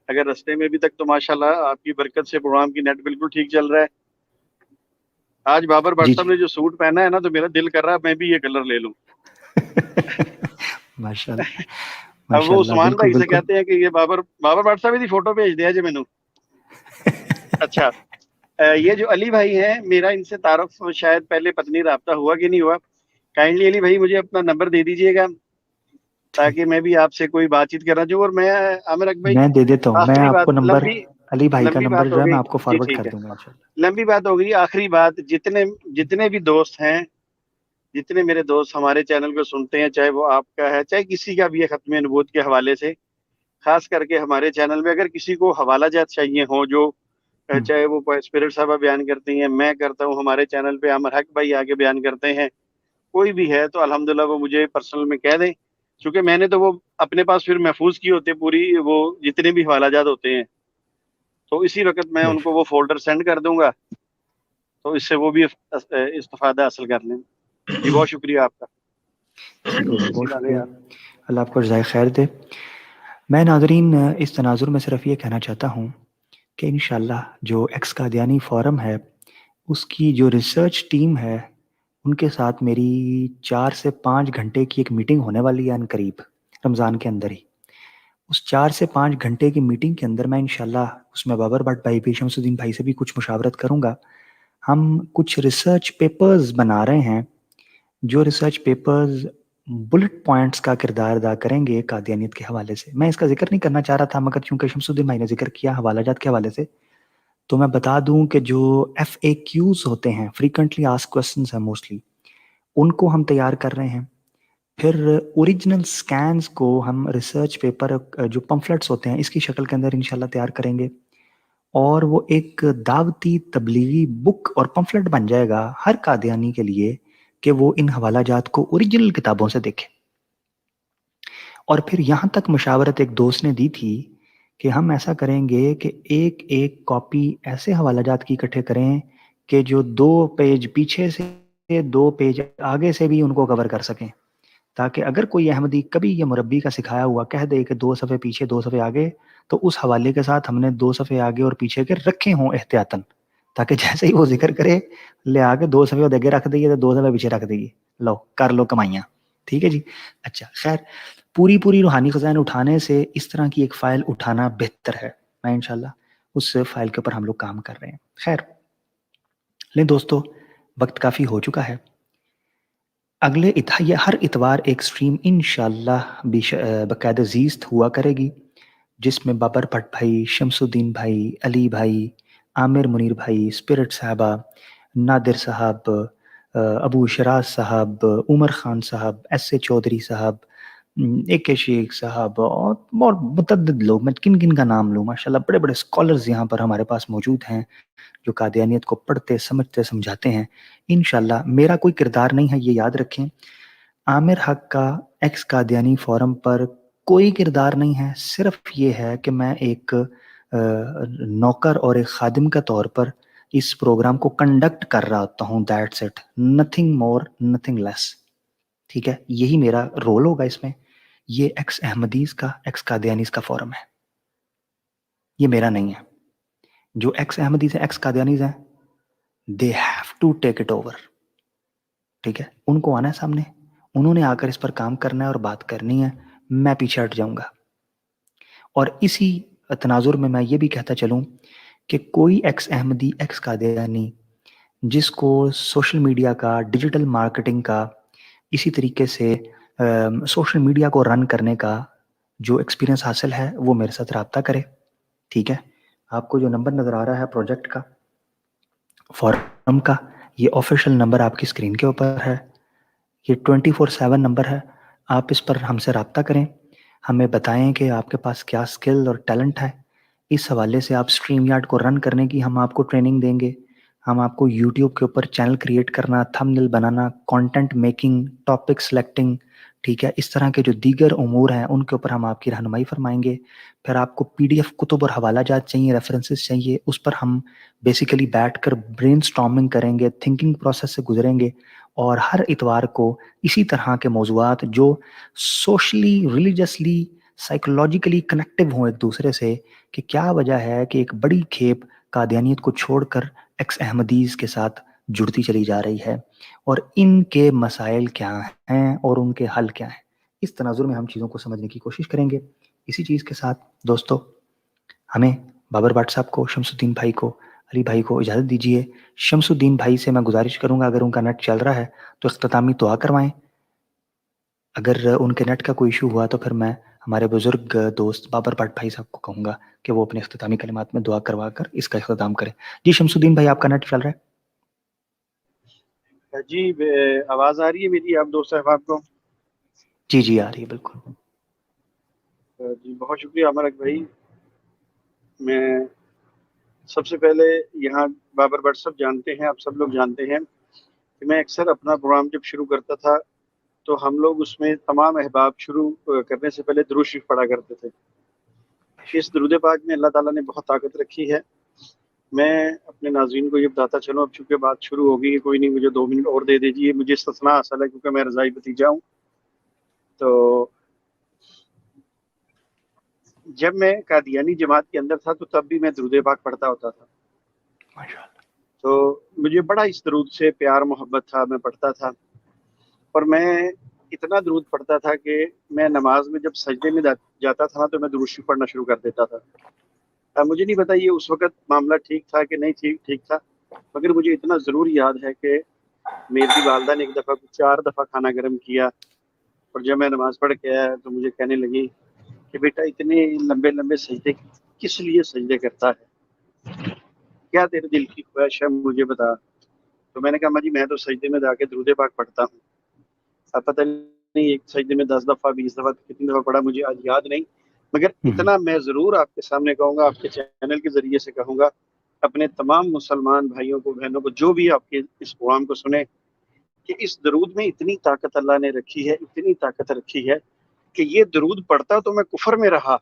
اگر رستے میں ابھی تک تو ماشاءاللہ آپ کی برکت سے پروگرام کی نیٹ بالکل ٹھیک چل رہا ہے. آج بابر بٹ صاحب نے جو سوٹ پہنا ہے نا، تو میرا دل کر رہا ہے میں بھی یہ کلر لے لوں. اب وہ عثمان بھائی سے کہتے ہیں کہ یہ بابر بٹ صاحب کی فوٹو بھیج دیا جی مینوں. اچھا یہ جو علی بھائی ہیں، میرا ان سے تعارف شاید پہلے پتہ نہیں رابطہ ہوا کہ نہیں ہوا. کائنڈلی علی بھائی مجھے اپنا نمبر دے دیجیے گا تاکہ میں بھی آپ سے کوئی بات چیت کرنا چاہوں. اور میں عامر اک بھائی میں دے دیتا ہوں، میں آپ کو نمبر علی بھائی کا لمبی نمبر بات جو ہو ہے میں گئی آپ کو جی، فارورڈ ٹھیک کر ہے، دوں گا انشاءاللہ. لمبی بات ہو گئی. آخری بات، جتنے بھی دوست ہیں، جتنے میرے دوست ہمارے چینل کو سنتے ہیں، چاہے وہ آپ کا ہے چاہے کسی کا بھی ہے، ختم نبوت کے حوالے سے خاص کر کے ہمارے چینل میں اگر کسی کو حوالہ جات چاہیے ہوں، جو چاہے وہ اسپرٹ صاحبہ بیان کرتی ہیں، میں کرتا ہوں، ہمارے چینل پہ عامر حق بھائی آگے بیان کرتے ہیں، کوئی بھی ہے تو الحمدللہ وہ مجھے پرسنل میں کہہ دیں، چونکہ میں نے تو وہ اپنے پاس پھر محفوظ کی ہوتے پوری وہ جتنے بھی حوالہ جات ہوتے ہیں، تو اسی وقت میں ان کو وہ فولڈر سینڈ کر دوں گا، تو اس سے وہ بھی استفادہ حاصل کر لیں. جی بہت شکریہ آپ کا. بہت شکریہ، اللہ آپ کو جزائے خیر دے. میں ناظرین اس تناظر میں صرف یہ کہنا چاہتا ہوں کہ انشاءاللہ جو ایکس قادیانی فورم ہے، اس کی جو ریسرچ ٹیم ہے، ان کے ساتھ میری 4 سے 5 گھنٹے کی ایک میٹنگ ہونے والی ہے قریب رمضان کے اندر ہی. اس 4 سے 5 گھنٹے کی میٹنگ کے اندر میں انشاءاللہ اس میں بابر بٹ بھائی بھی، شمس الدین بھائی سے بھی کچھ مشاورت کروں گا. ہم کچھ ریسرچ پیپرز بنا رہے ہیں، جو ریسرچ پیپرز بلٹ پوائنٹس کا کردار ادا کریں گے قادیانیت کے حوالے سے. میں اس کا ذکر نہیں کرنا چاہ رہا تھا، مگر چونکہ شمس الدین بھائی نے ذکر کیا حوالہ جات کے حوالے سے، تو میں بتا دوں کہ جو FAQs ہوتے ہیں، فریکوینٹلی آسک کوسچنز ہیں موسٹلی، ان کو ہم تیار کر رہے ہیں. پھر اوریجنل سکینز کو ہم ریسرچ پیپر جو پمفلٹس ہوتے ہیں اس کی شکل کے اندر انشاءاللہ تیار کریں گے، اور وہ ایک دعوتی تبلیغی بک اور پمفلٹ بن جائے گا ہر قادیانی کے لیے کہ وہ ان حوالہ جات کو اوریجنل کتابوں سے دیکھے. اور پھر یہاں تک مشاورت ایک دوست نے دی تھی کہ ہم ایسا کریں گے کہ ایک کاپی ایسے حوالہ جات کی اکٹھے کریں کہ جو 2 پیج پیچھے سے 2 پیج آگے سے بھی ان کو کور کر سکیں، تاکہ اگر کوئی احمدی کبھی یہ مربی کا سکھایا ہوا کہہ دے کہ 2 صفحے پیچھے 2 صفحے آگے، تو اس حوالے کے ساتھ ہم نے 2 صفحے آگے اور پیچھے کے رکھے ہوں احتیاطاً، تاکہ جیسے ہی وہ ذکر کرے لے آ کے 2 صفحے آگے رکھ دیے تو 2 صفحے پیچھے رکھ دیے، لو کر لو کمائیاں. ٹھیک ہے جی. اچھا خیر، پوری روحانی خزائن اٹھانے سے اس طرح کی ایک فائل اٹھانا بہتر ہے. میں انشاءاللہ اس فائل کے اوپر ہم لوگ کام کر رہے ہیں. خیر لیں دوستو، وقت کافی ہو چکا ہے. یہ ہر اتوار ایک سٹریم انشاءاللہ باقاعدہ زیست ہوا کرے گی، جس میں بابر بھٹ بھائی، شمس الدین بھائی، علی بھائی، عامر منیر بھائی، اسپرٹ صاحبہ، نادر صاحب، ابو شراز صاحب، عمر خان صاحب، ایس اے چودھری صاحب، اے کے شیخ صاحب اور متعدد لوگ، میں کن کا نام لوں، ماشاءاللہ بڑے بڑے اسکالرز یہاں پر ہمارے پاس موجود ہیں جو قادیانیت کو پڑھتے سمجھتے سمجھاتے ہیں. انشاءاللہ میرا کوئی کردار نہیں ہے، یہ یاد رکھیں. عامر حق کا ایکس قادیانی فورم پر کوئی کردار نہیں ہے، صرف یہ ہے کہ میں ایک نوکر اور ایک خادم کا طور پر اس پروگرام کو کنڈکٹ کر رہا ہوتا ہوں. That's it, nothing more nothing less. ٹھیک ہے، یہی میرا رول ہوگا اس میں. یہ ایکس احمدیز کا، ایکس قادیانیز کا فورم ہے، یہ میرا نہیں ہے. جو ایکس احمدیز ہیں، ایکس قادیانیز ہیں، they have to take it over. ٹھیک ہے، ان کو آنا ہے سامنے، انہوں نے آ کر اس پر کام کرنا ہے اور بات کرنی ہے. میں پیچھے ہٹ جاؤں گا. اور اسی تناظر میں یہ بھی کہتا چلوں کہ کوئی ایکس احمدی، ایکس قادیانی جس کو سوشل میڈیا کا، ڈیجیٹل مارکیٹنگ کا، اسی طریقے سے سوشل میڈیا کو رن کرنے کا جو ایکسپیرینس حاصل ہے، وہ میرے ساتھ رابطہ کرے. ٹھیک ہے، آپ کو جو نمبر نظر آ رہا ہے پروجیکٹ کا، فورم کا، یہ آفیشیل نمبر آپ کی اسکرین کے اوپر ہے. یہ 24/7 نمبر ہے. آپ اس پر ہم سے رابطہ کریں، ہمیں بتائیں کہ آپ کے پاس کیا اسکل اور ٹیلنٹ ہے. اس حوالے سے آپ اسٹریم یارڈ کو رن کرنے کی ہم آپ کو ٹریننگ دیں گے. ہم آپ کو یوٹیوب کے اوپر چینل کریٹ کرنا، تھمبنیل بنانا، کانٹینٹ میکنگ، ٹاپک سلیکٹنگ، ٹھیک ہے، اس طرح کے جو دیگر امور ہیں ان کے اوپر ہم آپ کی رہنمائی فرمائیں گے. پھر آپ کو PDF کتب اور حوالہ جات چاہیے، ریفرنسز چاہیے، اس پر ہم بیسیکلی بیٹھ کر برین سٹارمنگ کریں گے، تھنکنگ پروسیس سے گزریں گے. اور ہر اتوار کو اسی طرح کے موضوعات جو سوشلی، ریلیجسلی، سائیکولوجیکلی کنیکٹیو ہوں ایک دوسرے سے، کہ کیا وجہ ہے کہ ایک بڑی کھیپ قادیانیت کو چھوڑ کر ایکس احمدیز کے ساتھ جڑتی چلی جا رہی ہے، اور ان کے مسائل کیا ہیں اور ان کے حل کیا ہیں. اس تناظر میں ہم چیزوں کو سمجھنے کی کوشش کریں گے. اسی چیز کے ساتھ دوستو، ہمیں بابر بھٹ صاحب کو، شمس الدین بھائی کو، علی بھائی کو اجازت دیجیے. شمس الدین بھائی سے میں گزارش کروں گا اگر ان کا نیٹ چل رہا ہے تو اختتامی دعا کروائیں. اگر ان کے نیٹ کا کوئی ایشو ہوا تو پھر میں ہمارے بزرگ دوست بابر بھٹ بھائی صاحب کو کہوں گا کہ وہ اپنے اختتامی کلمات میں دعا کروا کر اس کا اختتام کریں. جی شمس الدین بھائی، آپ کا نیٹ چل رہا ہے؟ جی آواز آ رہی ہے میری آپ دوست صاحب کو؟ جی آ رہی ہے بالکل. جی بہت شکریہ عمر بھائی. میں سب سے پہلے یہاں بابر بھٹ صاحب جانتے ہیں، آپ سب لوگ جانتے ہیں کہ میں اکثر اپنا پروگرام جب شروع کرتا تھا تو ہم لوگ اس میں تمام احباب شروع کرنے سے پہلے درود شریف پڑھا کرتے تھے. اس درود پاک میں اللہ تعالیٰ نے بہت طاقت رکھی ہے. میں اپنے ناظرین کو یہ بتاتا چلوں، اب چونکہ بات شروع ہو گئی، کوئی نہیں، مجھے 2 منٹ اور دے دیجیے. مجھے استثناء حاصل ہے کیونکہ میں رضائی بھتیجا ہوں. تو جب میں قادیانی جماعت کے اندر تھا تو تب بھی میں درود پاک پڑھتا ہوتا تھا. تو مجھے بڑا اس درود سے پیار محبت تھا، میں پڑھتا تھا. اور میں اتنا درود پڑھتا تھا کہ میں نماز میں جب سجدے میں جاتا تھا تو میں درود شریف پڑھنا شروع کر دیتا تھا. مجھے نہیں پتا یہ اس وقت معاملہ ٹھیک تھا کہ نہیں ٹھیک تھا، مگر مجھے اتنا ضرور یاد ہے کہ میری والدہ نے ایک دفعہ 4 دفعہ کھانا گرم کیا، اور جب میں نماز پڑھ کے آیا تو مجھے کہنے لگی کہ بیٹا اتنے لمبے لمبے سجدے کس لیے سجدے کرتا ہے، کیا تیرے دل کی خواہش ہے مجھے بتا. تو میں نے کہا ماں جی میں تو سجدے میں جا کے درود پاک پڑھتا ہوں. اب پتہ نہیں ایک سجدے میں 10 دفعہ 20 دفعہ کتنی دفعہ پڑھا مجھے آج یاد نہیں، مگر اتنا میں ضرور آپ کے سامنے کہوں گا، آپ کے چینل کے ذریعے سے کہوں گا اپنے تمام مسلمان بھائیوں کو، بہنوں کو، جو بھی آپ کے اس پروگرام کو سنے، کہ اس درود میں اتنی طاقت اللہ نے رکھی ہے، اتنی طاقت رکھی ہے کہ یہ درود پڑھتا تو میں کفر میں رہا،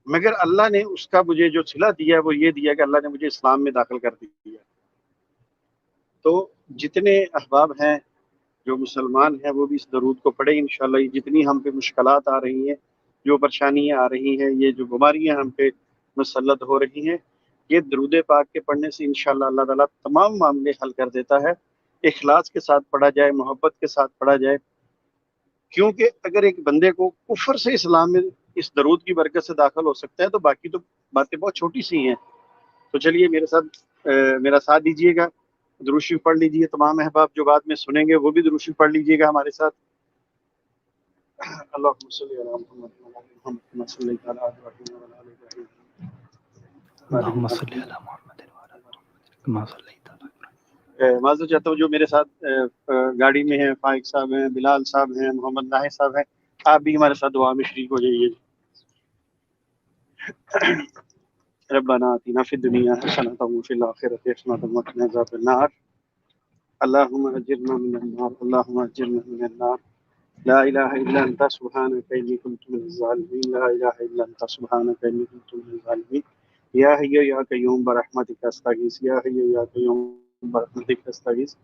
مگر اللہ نے اس کا مجھے جو صلہ دیا وہ یہ دیا کہ اللہ نے مجھے اسلام میں داخل کر دیا. تو جتنے احباب ہیں جو مسلمان ہیں وہ بھی اس درود کو پڑھیں انشاءاللہ. یہ جتنی ہم پہ مشکلات آ رہی ہیں، جو پریشانیاں آ رہی ہیں، یہ جو بیماریاں ہم پہ مسلط ہو رہی ہیں، یہ درود پاک کے پڑھنے سے انشاءاللہ اللہ تعالیٰ تمام معاملے حل کر دیتا ہے. اخلاص کے ساتھ پڑھا جائے، محبت کے ساتھ پڑھا جائے، کیونکہ اگر ایک بندے کو کفر سے اسلام میں اس درود کی برکت سے داخل ہو سکتا ہے تو باقی تو باتیں بہت چھوٹی سی ہیں. تو چلیے میرا ساتھ دیجیے گا، درود شریف پڑھ لیجیے. تمام احباب جو بعد میں سنیں گے وہ بھی درود شریف پڑھ لیجیے گا ہمارے ساتھ. اللہم صلی علی محمد وعلی آل محمد کما صلیت علی ابراہیم وعلی آل ابراہیم. اللہم صلی علی محمد وعلی آل محمد کما صلیت علی ابراہیم. معذرت چاہتا ہوں جو میرے ساتھ گاڑی میں ہیں، فائق صاحب ہیں، بلال صاحب ہیں، محمد ناہر صاحب ہیں، آپ بھی ہمارے ساتھ دعا میں شریک ہو جائیے. ربنا آتنا فی الدنیا حسنۃ وفی الآخرۃ حسنۃ وقنا عذاب النار. اللہم اجرنا من النار، اللہم اجرنا من النار. لا الہ الا انت سبحانک انی کنت من الظالمین، لا الہ الا انت سبحانک انی کنت من الظالمین. یا حی یا قیوم برحمتک استغیث، یا حی یا قیوم برحمتک استغیث.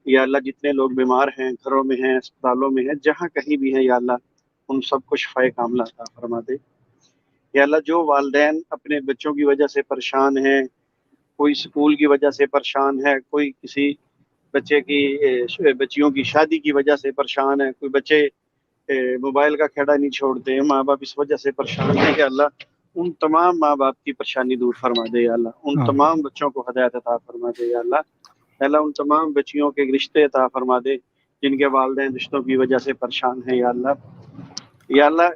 یا اللہ جتنے لوگ بیمار ہیں، گھروں میں ہیں، اسپتالوں میں ہیں، جہاں کہیں بھی ہیں، یا اللہ ان سب کو شفائے کاملہ عطا فرما دے. یا اللہ جو والدین اپنے بچوں کی وجہ سے پریشان ہیں، کوئی سکول کی وجہ سے پریشان ہے، کوئی کسی بچیوں کی شادی کی وجہ سے پریشان ہے، کوئی بچے موبائل کا کھیڑا نہیں چھوڑتے، ماں باپ اس وجہ سے پریشان ہے، کہ اللہ ان تمام ماں باپ کی پریشانی دور فرما دے. یا اللہ ان تمام بچوں کو ہدایت عطا فرما دے. یا اللہ ان تمام بچیوں کے رشتے عطا فرما دے جن کے والدین رشتوں کی وجہ سے پریشان ہیں. یا اللہ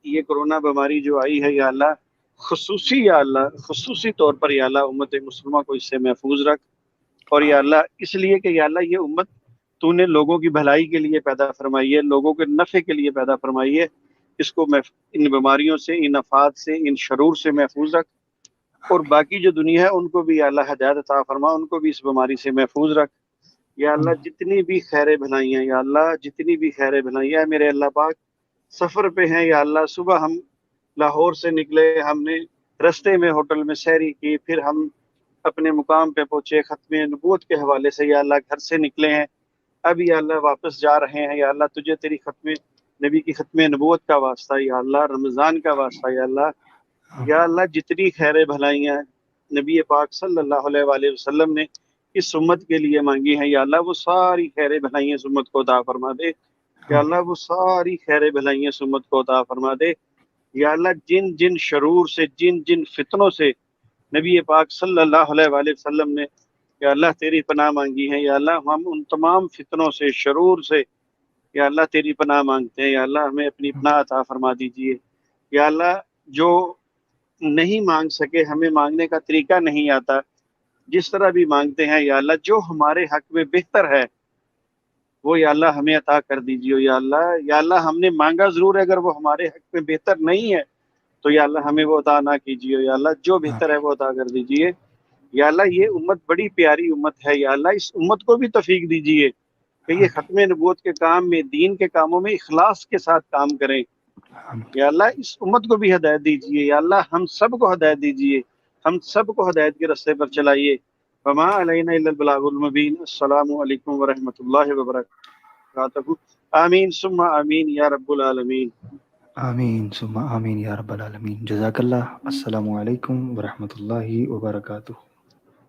یہ کرونا بیماری جو آئی ہے، یا اللہ خصوصی طور پر یا اللہ امت مسلمہ کو اس سے محفوظ رکھ. اور یا اللہ اس لیے کہ یا اللہ یہ امت تو نے لوگوں کی بھلائی کے لیے پیدا فرمائی ہے، لوگوں کے نفع کے لیے پیدا فرمائی ہے. اس کو ان بیماریوں سے، ان آفات سے، ان شرور سے محفوظ رکھ. اور باقی جو دنیا ہے ان کو بھی یا اللہ ہدایت عطا فرما، ان کو بھی اس بیماری سے محفوظ رکھ. یا اللہ جتنی بھی خیر بھلائی ہیں، یا اللہ جتنی بھی خیر بھلائی ہیں میرے اللہ پاک، سفر پہ ہیں یا اللہ، صبح ہم لاہور سے نکلے، ہم نے رستے میں ہوٹل میں سحری کی، پھر ہم اپنے مقام پہ پہنچے، ختم نبوت کے حوالے سے یا اللہ گھر سے نکلے ہیں، اب یا اللہ واپس جا رہے ہیں. یا اللہ تجھے تیری نبی کی ختم نبوت کا واسطہ، یا اللہ رمضان کا واسطہ، یا اللہ جتنی خیر بھلائیاں نبی پاک صلی اللہ علیہ وآلہ وسلم نے اس امت کے لیے مانگی ہیں، یا اللہ وہ ساری خیر بھلائیاں اس امت کو عطا فرما دے. یا اللہ وہ ساری خیر بھلائیاں اس امت کو عطا فرما دے. یا اللہ جن جن شرور سے، جن جن فتنوں سے نبی پاک صلی اللہ علیہ وآلہ وسلم نے یا اللہ تیری پناہ مانگی ہے، یا اللہ ہم ان تمام فتنوں سے، شرور سے یا اللہ تیری پناہ مانگتے ہیں. یا اللہ ہمیں اپنی پناہ عطا فرما دیجیے. یا اللہ جو نہیں مانگ سکے، ہمیں مانگنے کا طریقہ نہیں آتا، جس طرح بھی مانگتے ہیں یا اللہ جو ہمارے حق میں بہتر ہے وہ یا اللہ ہمیں عطا کر دیجیے. یا اللہ ہم نے مانگا ضرور ہے، اگر وہ ہمارے حق میں بہتر نہیں ہے تو یا اللہ ہمیں وہ عطا نہ کیجیے. یا اللہ جو بہتر ہے وہ عطا کر دیجیے. یا اللہ یہ امت بڑی پیاری امت ہے، یا اللہ اس امت کو بھی توفیق دیجیے کہ یہ ختم نبوت کے کام میں، دین کے کاموں میں اخلاص کے ساتھ کام کریں. یا اللہ اس امت کو بھی ہدایت دیجیے. یا اللہ ہم سب کو ہدایت دیجیے، ہم سب کو ہدایت کے راستے پر چلائیے. وما علینا الا البلاغ المبین. السلام علیکم ورحمۃ اللہ وبرکاتہ. آمین ثم آمین یا رب العالمین. آمین ثم آمین یا رب العالمین. جزاک اللہ. السلام علیکم ورحمۃ اللہ وبرکاتہ.